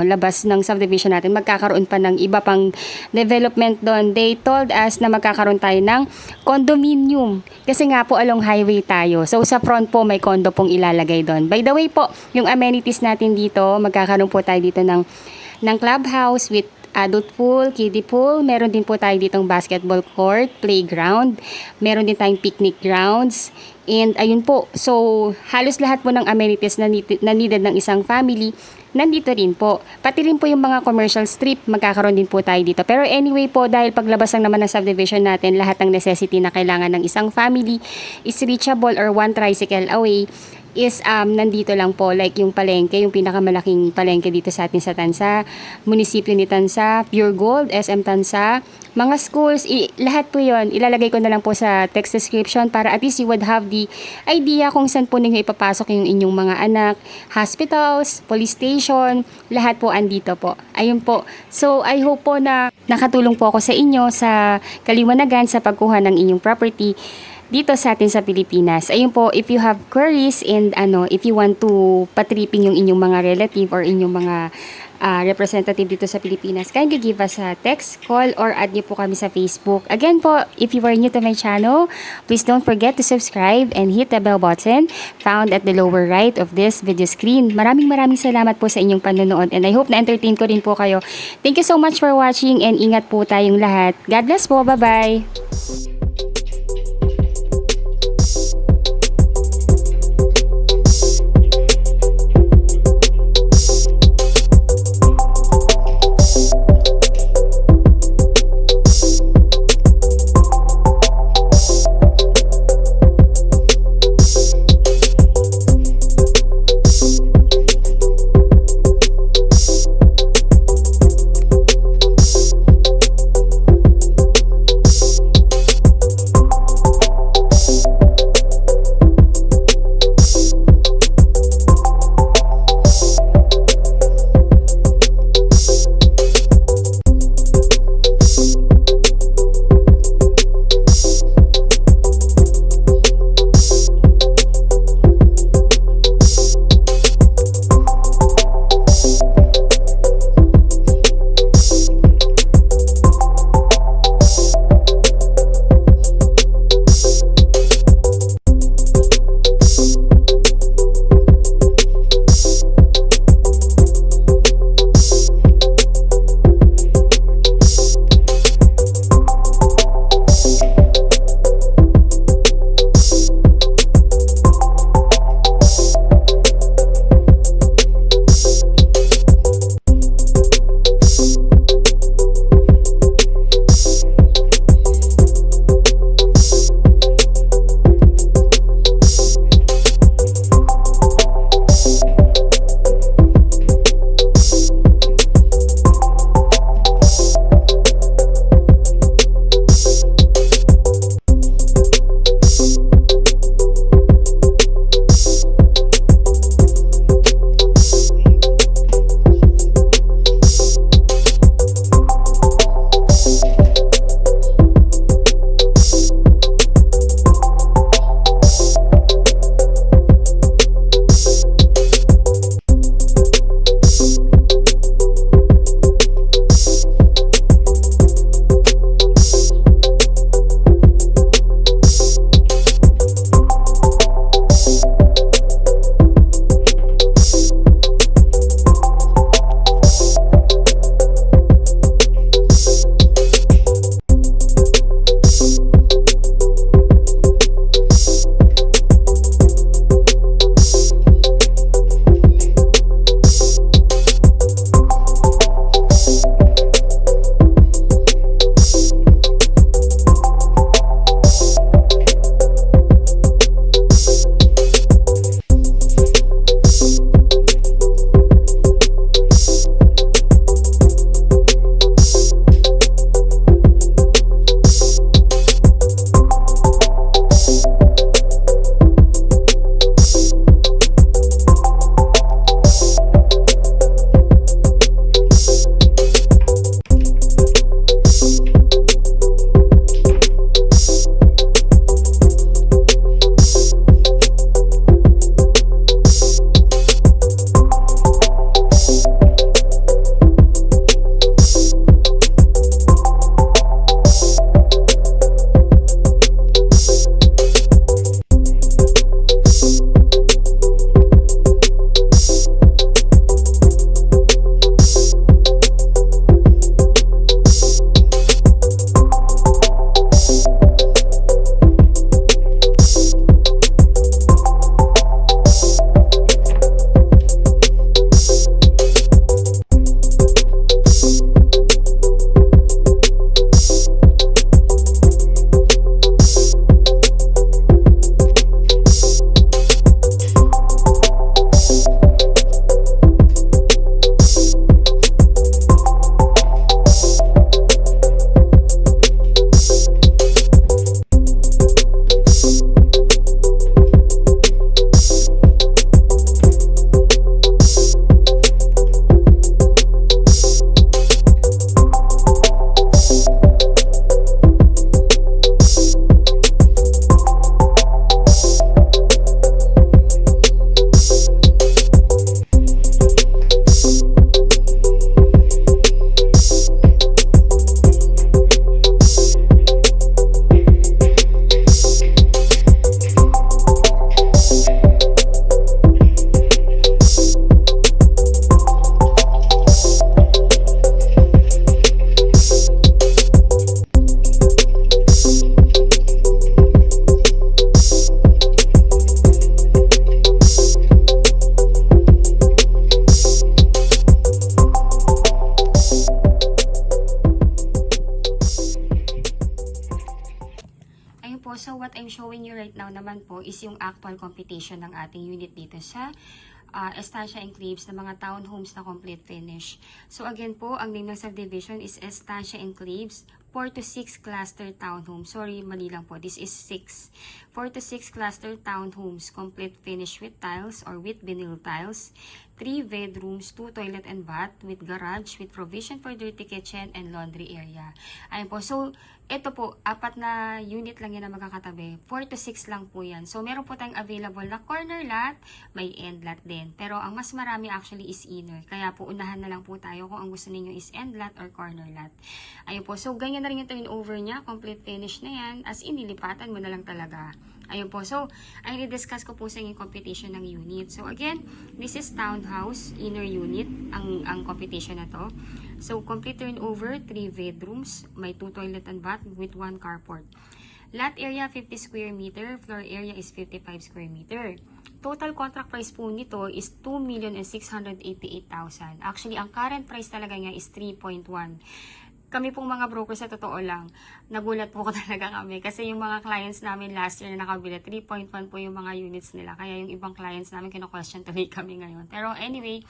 labas ng subdivision natin, magkakaroon pa ng iba pang development doon. They told us na magkakaroon tayo ng condominium. Kasi nga po along highway tayo. So sa front po may condo pong ilalagay doon. By the way po, yung amenities natin dito, magkakaroon po tayo dito ng clubhouse with adult pool, kiddie pool. Meron din po tayo ditong basketball court, playground. Meron din tayong picnic grounds. And ayun po, so halos lahat po ng amenities na needed ng isang family, nandito rin po. Pati rin po yung mga commercial strip, magkakaroon din po tayo dito. Pero anyway po, dahil paglabas lang naman ng subdivision natin, lahat ng necessity na kailangan ng isang family is reachable or one tricycle away is nandito lang po, like yung palengke, yung pinakamalaking palengke dito sa atin sa Tansa, munisipyo ni Tansa, Pure Gold, SM Tansa, mga schools, lahat po yon ilalagay ko na lang po sa text description para at least you would have the idea kung saan po ninyo ipapasok yung inyong mga anak, hospitals, police station, lahat po andito po. Ayun po. So I hope po na nakatulong po ako sa inyo sa kaliwanagan sa pagkuha ng inyong property dito sa atin sa Pilipinas. Ayun po, if you have queries and if you want to patripping yung inyong mga relative or inyong mga representative dito sa Pilipinas, kindly give us a text, call, or add niyo po kami sa Facebook. Again po, if you are new to my channel, please don't forget to subscribe and hit the bell button found at the lower right of this video screen. Maraming salamat po sa inyong panonood and I hope na-entertain ko rin po kayo. Thank you so much for watching and ingat po tayong lahat. God bless po. Bye-bye! right now naman po is yung actual computation ng ating unit dito sa Estancia Enclaves na mga townhomes na complete finish. So again po, ang name ng subdivision is Estancia Enclaves, 4 to 6 cluster townhomes. Sorry, mali lang po. This is 6. 4 to 6 cluster townhomes, complete finish with tiles or with vinyl tiles. 3 bedrooms, 2 toilet and bath with garage with provision for dirty kitchen and laundry area. Ayun po. So, ito po, 4 na unit lang yan na magkakatabi. 4 to 6 lang po yan. So, meron po tayong available na corner lot, may end lot din. Pero, ang mas marami actually is inner. Kaya po, unahan na lang po tayo kung ang gusto ninyo is end lot or corner lot. Ayun po. So, ganyan na rin yung turnover niya. Complete finish na yan. As in, nilipatan mo na lang talaga. Ayun po. So, ay discuss ko po sa inyo yung computation ng unit. So, again, this is townhouse, inner unit, ang computation na to. So, complete turnover, 3 bedrooms, may 2 toilet and bath with 1 carport. Lot area, 50 square meter. Floor area is 55 square meter. Total contract price po nito is 2,688,000. Actually, ang current price talaga niya is 3.1. Kami pong mga brokers, sa totoo lang, nagulat po talaga kami. Kasi yung mga clients namin last year na nakabili, 3.1 po yung mga units nila. Kaya yung ibang clients namin, kino-question tuloy kami ngayon. Pero anyway,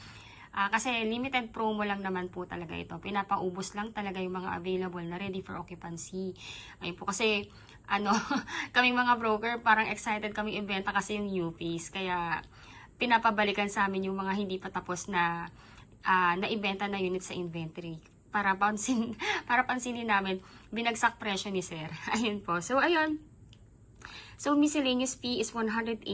kasi limited promo lang naman po talaga ito. Pinapaubos lang talaga yung mga available na ready for occupancy. Ayun po kasi, kaming mga broker, parang excited kami ibenta kasi yung UPs. Kaya, pinapabalikan sa amin yung mga hindi pa tapos na ibenta na unit sa inventory. Para pansinin namin, binagsak presyo ni sir. Ayun po. So, ayun. So, miscellaneous fee is 188,000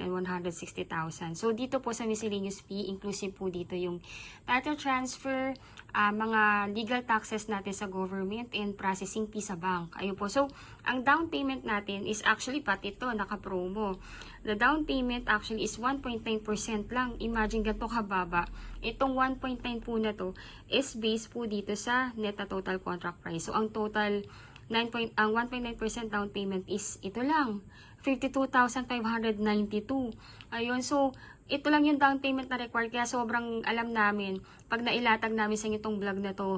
and 160,000. So, dito po sa miscellaneous fee, inclusive po dito yung title transfer, mga legal taxes natin sa government, and processing fee sa bank. Ayun po. So, ang down payment natin is actually pati ito, naka-promo. The down payment actually is 1.9% lang. Imagine ganito kababa. Itong 1.9 po na to is based po dito sa net na total contract price. So, ang total ang 1.9% down payment is ito lang, 52,592. Ayun, so ito lang yung down payment na required. Kaya sobrang alam namin, pag nailatag namin sa itong vlog na to,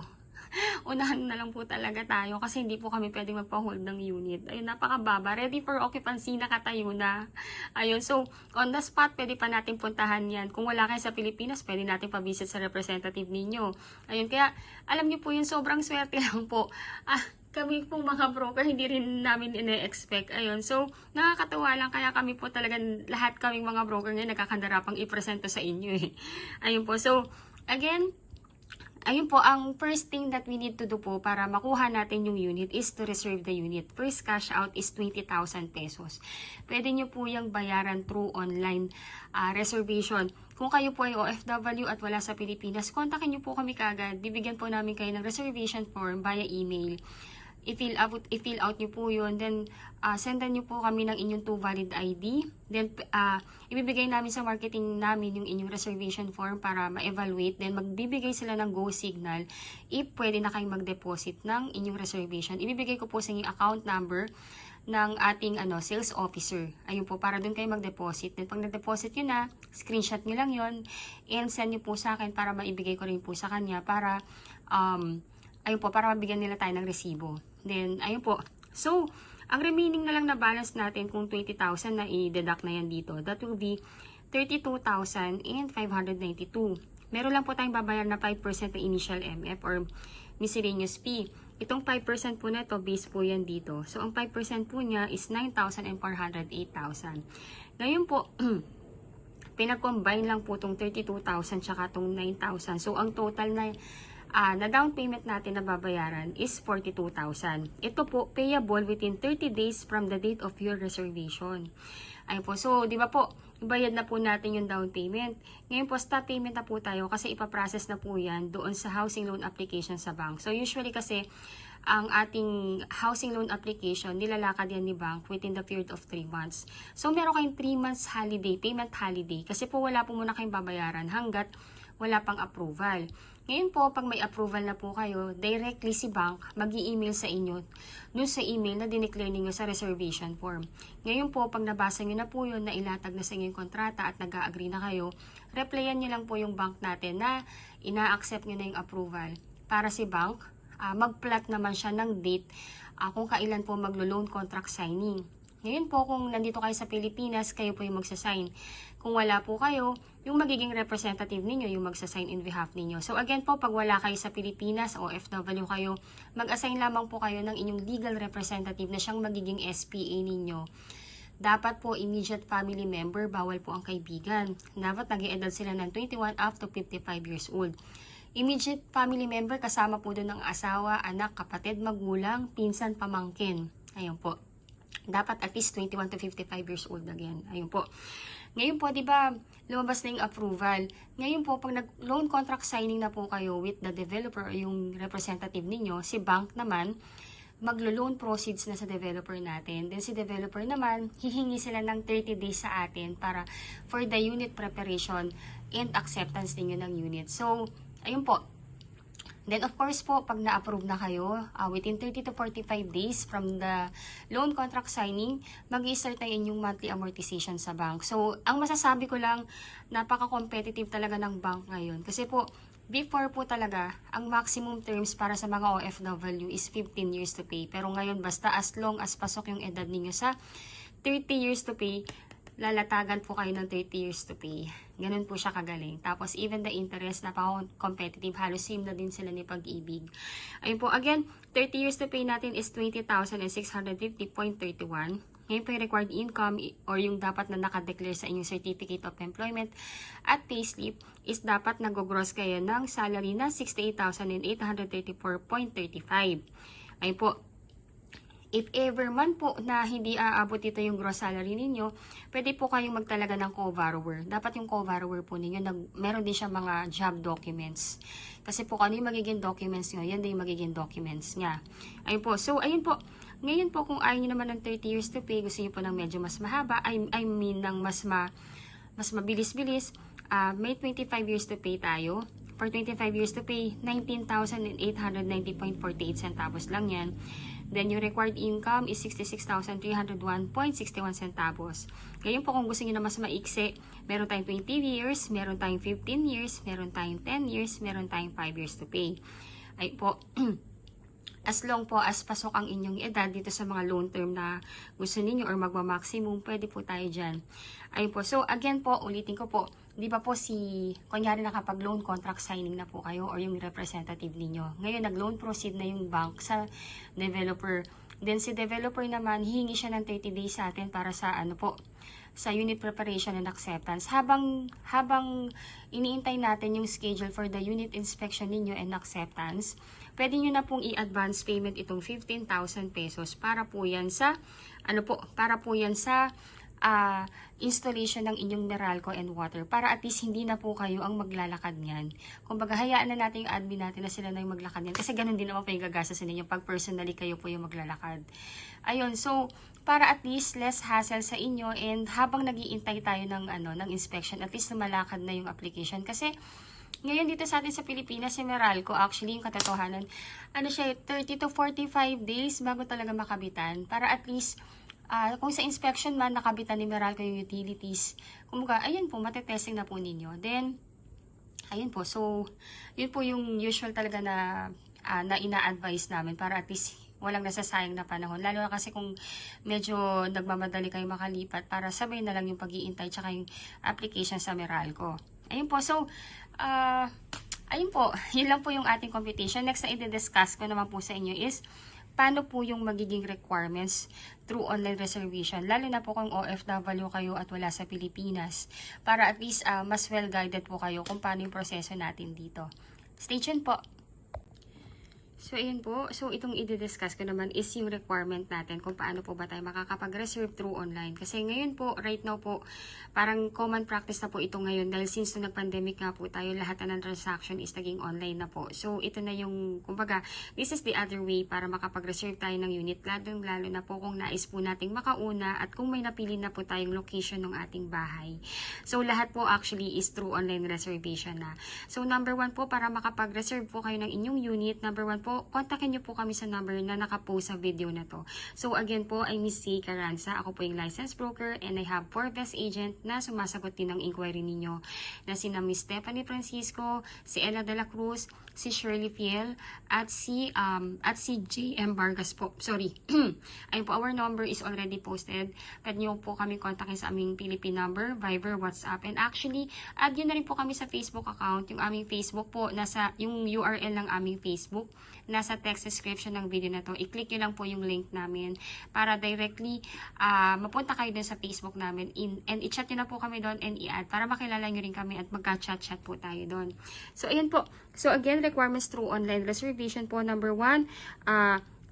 unahan na lang po talaga tayo kasi hindi po kami pwedeng magpa-hold ng unit. Ayun, napakababa. Ready for occupancy, nakatayo na. Ayun, so on the spot, pwede pa natin puntahan yan. Kung wala kayo sa Pilipinas, pwede natin pa-visit sa representative ninyo. Ayun, kaya alam niyo po yun, sobrang swerte lang po. Kami pong mga broker, hindi rin namin ine-expect. Ayun, so nakakatawa lang. Kaya kami po talagang, lahat kaming mga broker ngayon, nagkakandarapang i-presento sa inyo eh. Ayun po, so again, ayun po, ang first thing that we need to do po para makuha natin yung unit is to reserve the unit. First cash out is 20,000 pesos. Pwede nyo po yung bayaran through online reservation. Kung kayo po ay OFW at wala sa Pilipinas, kontakin nyo po kami kagad. Bibigyan po namin kayo ng reservation form via email. I-fill out nyo po yun. Then, sendan nyo po kami ng inyong 2 valid ID. Then, ibibigay namin sa marketing namin yung inyong reservation form para ma-evaluate. Then, magbibigay sila ng go signal if pwede na kayong mag-deposit ng inyong reservation. Ibibigay ko po sa inyong account number ng ating sales officer. Ayun po, para doon kayo mag-deposit. Then, pag nag-deposit nyo na, screenshot nyo lang yon and send nyo po sa akin para maibigay ko rin po sa kanya para, ayun po, para mabigyan nila tayo ng resibo. Then, ayun po. So, ang remaining na lang na balance natin kung 20,000 na i-deduct na yan dito, that will be 32,592. Meron lang po tayong babayar na 5% na initial MF or miscellaneous fee. Itong 5% po na ito, base po yan dito. So, ang 5% po niya is 9,000 and 408,000. Ngayon po, pinag-combine lang po itong 32,000 tsaka itong 9,000. So, ang total na down payment natin na babayaran is 42,000. Ito po, payable within 30 days from the date of your reservation. Ayun po. So, di ba po, ibayad na po natin yung down payment. Ngayon po, stop payment na po tayo kasi ipaprocess na po yan doon sa housing loan application sa bank. So, usually kasi, ang ating housing loan application, nilalakad yan ni bank within the period of 3 months. So, meron kayong 3 months holiday, payment holiday. Kasi po, wala po muna kayong babayaran hanggat wala pang approval. Ngayon po, pag may approval na po kayo, directly si bank mag-i-email sa inyo dun sa email na dineclare ninyo sa reservation form. Ngayon po, pag nabasa nyo na po yun, na ilatag na sa inyong kontrata at nag-agree na kayo, replyan nyo lang po yung bank natin na ina-accept nyo na yung approval. Para si bank, mag-plot naman siya ng date kung kailan po maglo-loan contract signing. Ngayon po, kung nandito kayo sa Pilipinas, kayo po yung magsasign. Kung wala po kayo, yung magiging representative ninyo, yung magsasign in behalf ninyo. So again po, pag wala kayo sa Pilipinas o OFW kayo, mag-assign lamang po kayo ng inyong legal representative na siyang magiging SPA ninyo. Dapat po immediate family member, bawal po ang kaibigan. Dapat nag-i-edad sila ng 21 up to 55 years old. Immediate family member, kasama po doon ng asawa, anak, kapatid, magulang, pinsan, pamangkin. Ayun po. Dapat at least 21 to 55 years old again. Ayun po. Ngayon po, di ba, lumabas na yung approval. Ngayon po, pag nag-loan contract signing na po kayo with the developer o yung representative ninyo, si bank naman, maglo-loan proceeds na sa developer natin. Then si developer naman, hihingi sila ng 30 days sa atin para for the unit preparation and acceptance ninyo ng unit. So, ayun po. Then of course po, pag na-approve na kayo, within 30 to 45 days from the loan contract signing, mag-i-start na inyong monthly amortization sa bank. So, ang masasabi ko lang, napaka-competitive talaga ng bank ngayon. Kasi po, before po talaga, ang maximum terms para sa mga OFW is 15 years to pay. Pero ngayon, basta as long as pasok yung edad ninyo sa 30 years to pay, lalatagan po kayo ng 30 years to pay. Ganun po siya kagaling. Tapos even the interest, napaka-competitive. Halos same na din sila ni Pag-ibig. Ayun po, again, 30 years to pay natin is 20,650.31. Ngayon po yung required income or yung dapat na nakadeclare sa inyong Certificate of Employment at payslip is dapat nag-gross kayo ng salary na 68,834.35. Ayun po. If ever man po na hindi aabot dito yung gross salary ninyo, pwede po kayong magtalaga ng co-borrower. Dapat yung co-borrower po ninyo, meron din siya mga job documents. Kasi po kung ano yung magiging documents nyo, yan din yung magiging documents niya. Ayun po. So, ayun po. Ngayon po, kung ayaw nyo naman ng 30 years to pay, gusto nyo po ng medyo mas mahaba, I mean ng mas mabilis-bilis, may 25 years to pay tayo. For 25 years to pay, 19,890.48 centavos lang yan. Then, yung required income is 66,301.61 centavos. Ngayon po, kung gusto nyo na mas maiksi, meron tayong 20 years, meron tayong 15 years, meron tayong 10 years, meron tayong 5 years to pay. Ay po, as long po as pasok ang inyong edad dito sa mga loan term na gusto ninyo or magma-maximum, pwede po tayo dyan. Ayun po. So, again po, ulitin ko po, di ba po kunyari nakapag-loan contract signing na po kayo or yung representative ninyo. Ngayon, nag-loan proceed na yung bank sa developer. Then, si developer naman, hihingi siya ng 30 days sa atin para sa sa unit preparation and acceptance. Habang iniintay natin yung schedule for the unit inspection ninyo and acceptance, pwede nyo na pong i-advance payment itong 15,000 pesos para po yan sa installation ng inyong Meralco and water para at least hindi na po kayo ang maglalakad niyan. Kumbaga, hayaan na natin yung admin natin na sila na yung maglakad niyan kasi ganun din naman po yung gagasasin ninyo pag personally kayo po yung maglalakad. Ayun, so para at least less hassle sa inyo and habang nag-iintay tayo ng inspection, at least na malakad na yung application kasi ngayon dito sa atin sa Pilipinas, si Meralco, actually yung katotohanan, 30 to 45 days bago talaga makabitan para at least kung sa inspection man, nakabitan ni Meralco yung utilities. Kumbaga, ayun po, matetesting na po ninyo. Then, ayun po. So, yun po yung usual talaga na ina-advise namin para at least walang nasasayang na panahon. Lalo na kasi kung medyo nagmamadali kayo makalipat para sabay na lang yung pag-iintay tsaka yung application sa Meralco. Ayun po. So, ayun po. Yun lang po yung ating computation. Next na i-discuss ko naman po sa inyo is paano po yung magiging requirements through online reservation, lalo na po kung OFW kayo at wala sa Pilipinas, para at least mas well-guided po kayo kung paano yung proseso natin dito. Stay tuned po! So, ayun po. So, itong i-discuss ko naman is yung requirement natin kung paano po ba tayo makakapag-reserve through online. Kasi ngayon po, right now po, parang common practice na po ito ngayon dahil since nung nag-pandemic nga po tayo, lahat na ng transaction is naging online na po. So, ito na yung, kumbaga, this is the other way para makapag-reserve tayo ng unit, lalo na po kung nais po nating makauna at kung may napili na po tayong location ng ating bahay. So, lahat po actually is through online reservation na. So, number 1 po, para makapag-reserve po kayo ng inyong unit, number 1 po, po, kontakin nyo po kami sa number na nakapost sa video na to. So again po, I'm Miss C. Carranza. Ako po yung licensed broker and I have 4 best agent na sumasagot din ng inquiry ninyo na sina Miss Stephanie Francisco, si Ella de la Cruz, si Shirley Fiel, at si JM Vargas po. Sorry. Ayun po, our number is already posted. Pwede nyo po kami kontakin sa aming Philippine number, Viber, WhatsApp, and actually, add nyo na rin po kami sa Facebook account. Yung aming Facebook po, yung URL ng aming Facebook, nasa text description ng video na to. I-click nyo lang po yung link namin para directly mapunta kayo dun sa Facebook namin and i-chat nyo na po kami doon and i-add para makilala nyo rin kami at magka-chat-chat po tayo doon. So, ayan po. So, again, requirements through online reservation po. Number 1,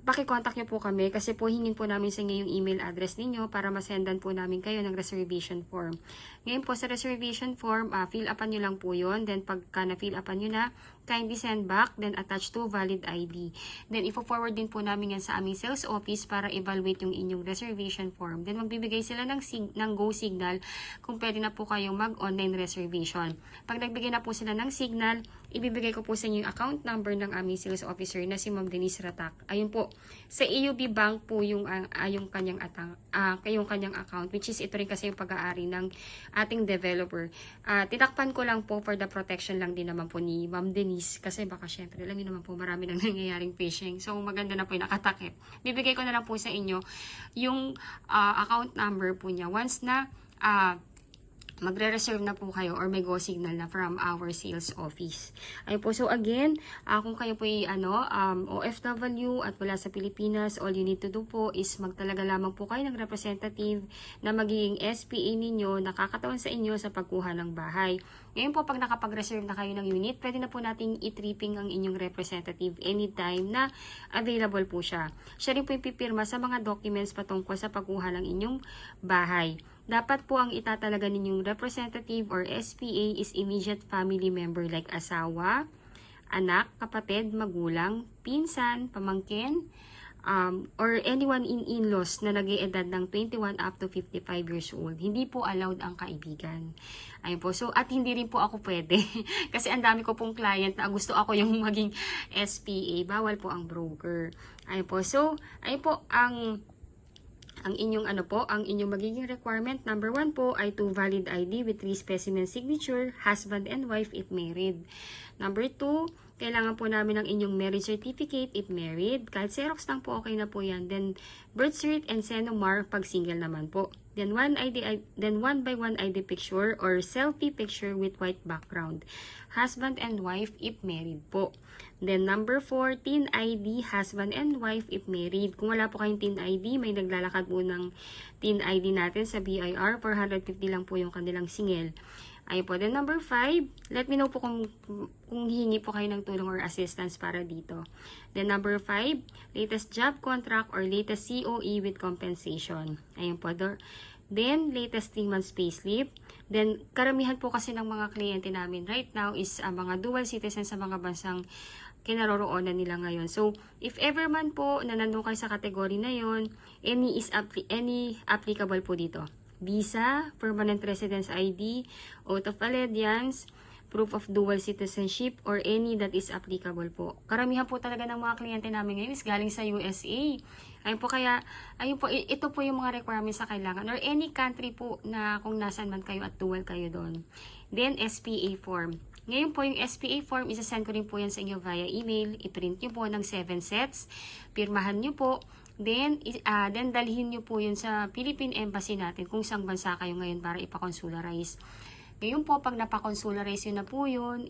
paki-contact nyo po kami kasi po hingin po namin sa inyo yung email address ninyo para masendan po namin kayo ng reservation form. Ngayon po sa reservation form, fill upan nyo lang po yun. Then pagka na-fill upan nyo na, kindly send back, then attach to valid ID. Then ifo-forward din po namin yan sa aming sales office para evaluate yung inyong reservation form. Then magbibigay sila ng go signal kung pwede na po kayong mag-online reservation. Pag nagbigay na po sila ng signal, ibibigay ko po sa inyo yung account number ng aming sales officer na si Ma'am Denise Ratak. Ayun po. Sa EUB Bank po yung kanyang account, which is ito rin kasi yung pag-aari ng ating developer. Titakpan ko lang po for the protection lang din naman po ni Ma'am Denise kasi baka syempre alam niyo naman po marami nang nangyayaring phishing. So maganda na po yung nakatakip. Bibigay ko na lang po sa inyo yung account number po niya once na magre-reserve na po kayo or may go signal na from our sales office. Ayun po. So again, kung kayo po ay OFW at wala sa Pilipinas, all you need to do po is magtalaga lamang po kayo ng representative na magiging SPA ninyo, nakakatawan sa inyo sa pagkuha ng bahay. Ngayon po, pag nakapag-reserve na kayo ng unit, pwede na po nating i-tripping ang inyong representative anytime na available po siya. Siya rin po yung pipirma sa mga documents patungkol sa pagkuha ng inyong bahay. Dapat po ang itatalaga ninyong representative or SPA is immediate family member like asawa, anak, kapatid, magulang, pinsan, pamangkin, or anyone in-laws na nag-iedad ng 21 up to 55 years old. Hindi po allowed ang kaibigan. Ayun po. So, at hindi rin po ako pwede. Kasi ang dami ko pong client na gusto ako yung maging SPA. Bawal po ang broker. Ayun po. So, ayun po ang inyong magiging requirement, number 1 po ay 2 valid ID with 3 specimen signature, husband and wife if married. Number 2, kailangan po namin ng inyong marriage certificate if married. Kahit Xerox lang po, okay na po yan. Then, birth cert and Senomar pag single naman po. Then, 1 by 1 ID picture or selfie picture with white background. Husband and wife if married po. Then, number 4, teen ID, husband and wife if married. Kung wala po kayong teen ID, may naglalakad po ng teen ID natin sa BIR. 450 lang po yung kanilang singil. Ayun po. Then, number 5, let me know po kung hihingi po kayo ng tulong or assistance para dito. Then, number 5, latest job contract or latest COE with compensation. Ayun po. Then, latest 3 months payslip. Then, karamihan po kasi ng mga kliyente namin right now is mga dual citizens sa mga bansang kinaroroonan nila ngayon. So, if ever man po na nandun kayo sa kategory na yon, any applicable po dito. Visa, permanent residence ID, oath of allegiance, proof of dual citizenship, or any that is applicable po. Karamihan po talaga ng mga kliyente namin ngayon is galing sa USA. Ayun po, ito po yung mga requirements sa kailangan, or any country po na kung nasan man kayo at dual kayo doon. Then, SPA form. Ngayon po, yung SPA form, isasend ko rin po yan sa inyo via email. I-print nyo po ng 7 sets. Pirmahan nyo po. Then dalhin nyo po yun sa Philippine Embassy natin kung saan bansa kayo ngayon para ipakonsularize. Ngayon po, pag napakonsularize yun na po yun,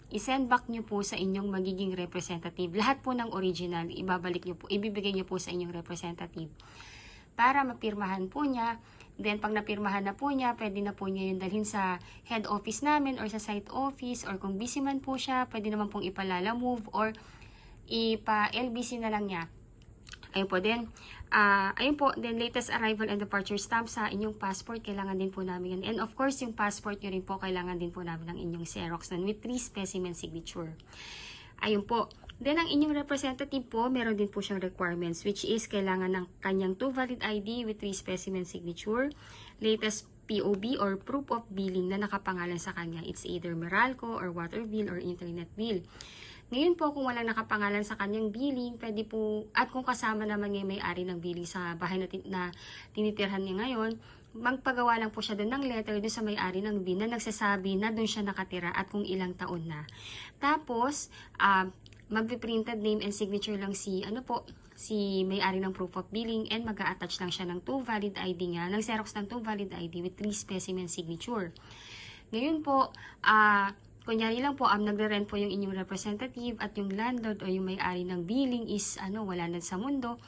i-send back nyo po sa inyong magiging representative. Lahat po ng original, ibibigay nyo po sa inyong representative para mapirmahan po niya. Then, pag napirmahan na po niya, pwede na po niya yung dalhin sa head office namin or sa site office, or kung busy man po siya, pwede naman pong ipalala move or ipa-LBC na lang niya. Ayun po, then latest arrival and departure stamp sa inyong passport, kailangan din po namin yan. And of course, yung passport nyo rin po, kailangan din po namin ng inyong Xerox nun with 3 specimen signature. Ayun po. Then, ang inyong representative po, meron din po siyang requirements, which is kailangan ng kanyang 2 valid ID with 3 specimen signature, latest POB or proof of billing na nakapangalan sa kanya. It's either Meralco or water bill or internet bill. Ngayon po, kung walang nakapangalan sa kanyang billing, pwede po, at kung kasama naman yung may-ari ng billing sa bahay na tinitirhan niya ngayon, magpagawa lang po siya doon ng letter doon sa may-ari ng billing na nagsasabi na doon siya nakatira at kung ilang taon na. Tapos, magpiprinted name and signature lang si may-ari ng proof of billing, and mag-a-attach lang siya ng 2 valid ID niya, ng Xerox ng 2 valid ID with 3 specimen signature. Ngayon po, kunyari lang po, nagre-rent po yung inyong representative at yung landlord o yung may-ari ng billing is wala na sa mundo.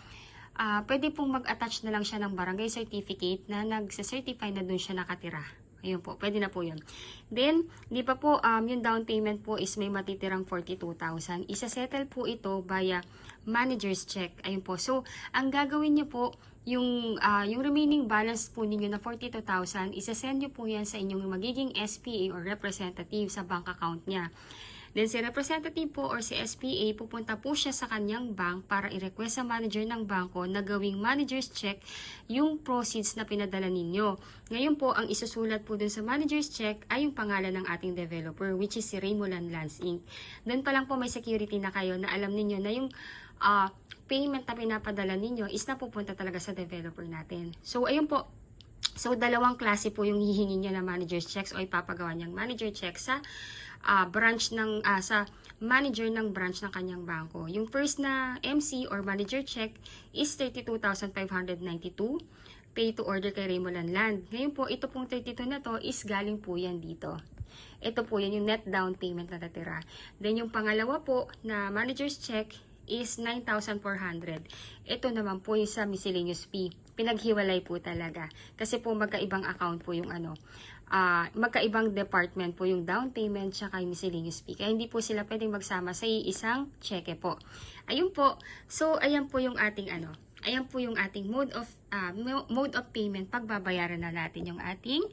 Pwede pong mag-attach na lang siya ng barangay certificate na nagsa-certify na doon siya nakatira. Ayun po, pwede na po yun. Then, di pa po, yung down payment po is may matitirang 42,000. Isa-settle po ito via manager's check. Ayun po. So, ang gagawin niyo po, yung remaining balance po ninyo na 42,000, isa-send nyo po yan sa inyong magiging SPA or representative sa bank account niya. Then si representative po or si SPA, pupunta po siya sa kanyang bank para i-request sa manager ng bangko na gawing manager's check yung proceeds na pinadala ninyo. Ngayon po, ang isusulat po dun sa manager's check ay yung pangalan ng ating developer, which is si Raymoland Lands Inc. Doon pa lang po may security na kayo na alam ninyo na yung payment na pinapadala ninyo is napupunta talaga sa developer natin. So, ayun po. So, dalawang klase po yung hihingi niya na manager's checks o ipapagawa niyang manager check sa branch ng sa manager ng branch ng kanyang bangko. Yung first na MC or manager check is 32,592 pay to order kay Raymoland Land. Ngayon po, ito pong 32 na to is galing po yan dito. Ito po yan yung net down payment na natira. Then yung pangalawa po na manager's check is 9,400. Ito naman po yung sa miscellaneous fee. Pinaghiwalay po talaga. Kasi po magkaibang account po yung magkaibang department po yung down payment tsaka yung miscellaneous fee. Kaya hindi po sila pwedeng magsama sa isang cheque po. Ayun po. So, ayan po yung ating ayan po yung ating mode of payment pagbabayaran na natin yung ating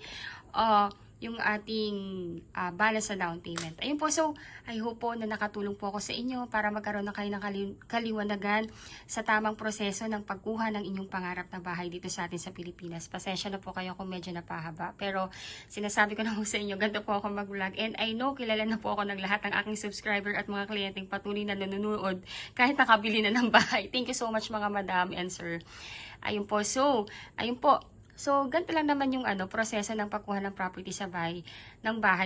balance sa down payment. Ayun po, so I hope po na nakatulong po ako sa inyo para magkaroon na kayo ng kaliwanagan sa tamang proseso ng pagkuha ng inyong pangarap na bahay dito sa atin sa Pilipinas. Pasensya na po kayo kung medyo napahaba, pero sinasabi ko na po sa inyo, ganito po ako mag-vlog, and I know kilala na po ako ng lahat ng aking subscriber at mga kliyenteng patuloy na nanonood kahit nakabili na ng bahay. Thank you so much mga madam and sir. Ayun po, so ayun po. So, ganito lang naman yung proseso ng pagkuha ng property sa bahay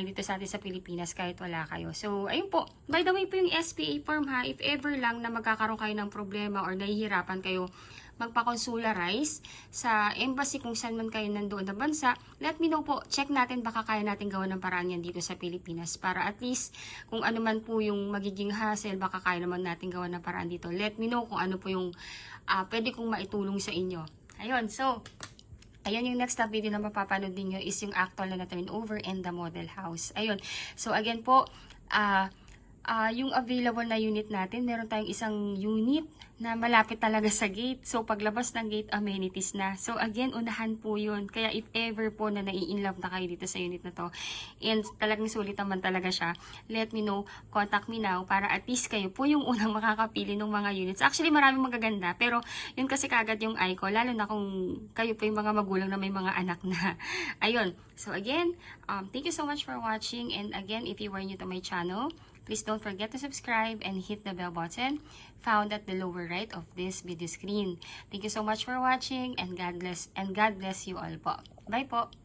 dito sa atin sa Pilipinas kahit wala kayo. So, ayun po. By the way po yung SPA form ha, if ever lang na magkakaroon kayo ng problema or nahihirapan kayo magpa-consularize sa embassy kung saan man kayo nandoon na bansa, let me know po. Check natin, baka kaya natin gawa ng paraan yan dito sa Pilipinas para at least kung ano man po yung magiging hassle, baka kaya naman natin gawa ng paraan dito. Let me know kung ano po yung pwede kong maitulong sa inyo. Ayun, so ayan yung next video na mapapanood ninyo is yung actual na turnover and the model house. Ayun. So, again po, yung available na unit natin, meron tayong isang unit na malapit talaga sa gate. So, paglabas ng gate, amenities na. So, again, unahan po yun. Kaya, if ever po na nai-inlove na kayo dito sa unit na to, and talagang sulit naman talaga siya, let me know, contact me now, para at least kayo po yung unang makakapili ng mga units. Actually, maraming magaganda, pero yun kasi kagad yung eye ko, lalo na kung kayo po yung mga magulang na may mga anak na. Ayun. So, again, thank you so much for watching, and again, if you were new to my channel, please don't forget to subscribe and hit the bell button found at the lower right of this video screen. Thank you so much for watching, and God bless you all po. Bye po!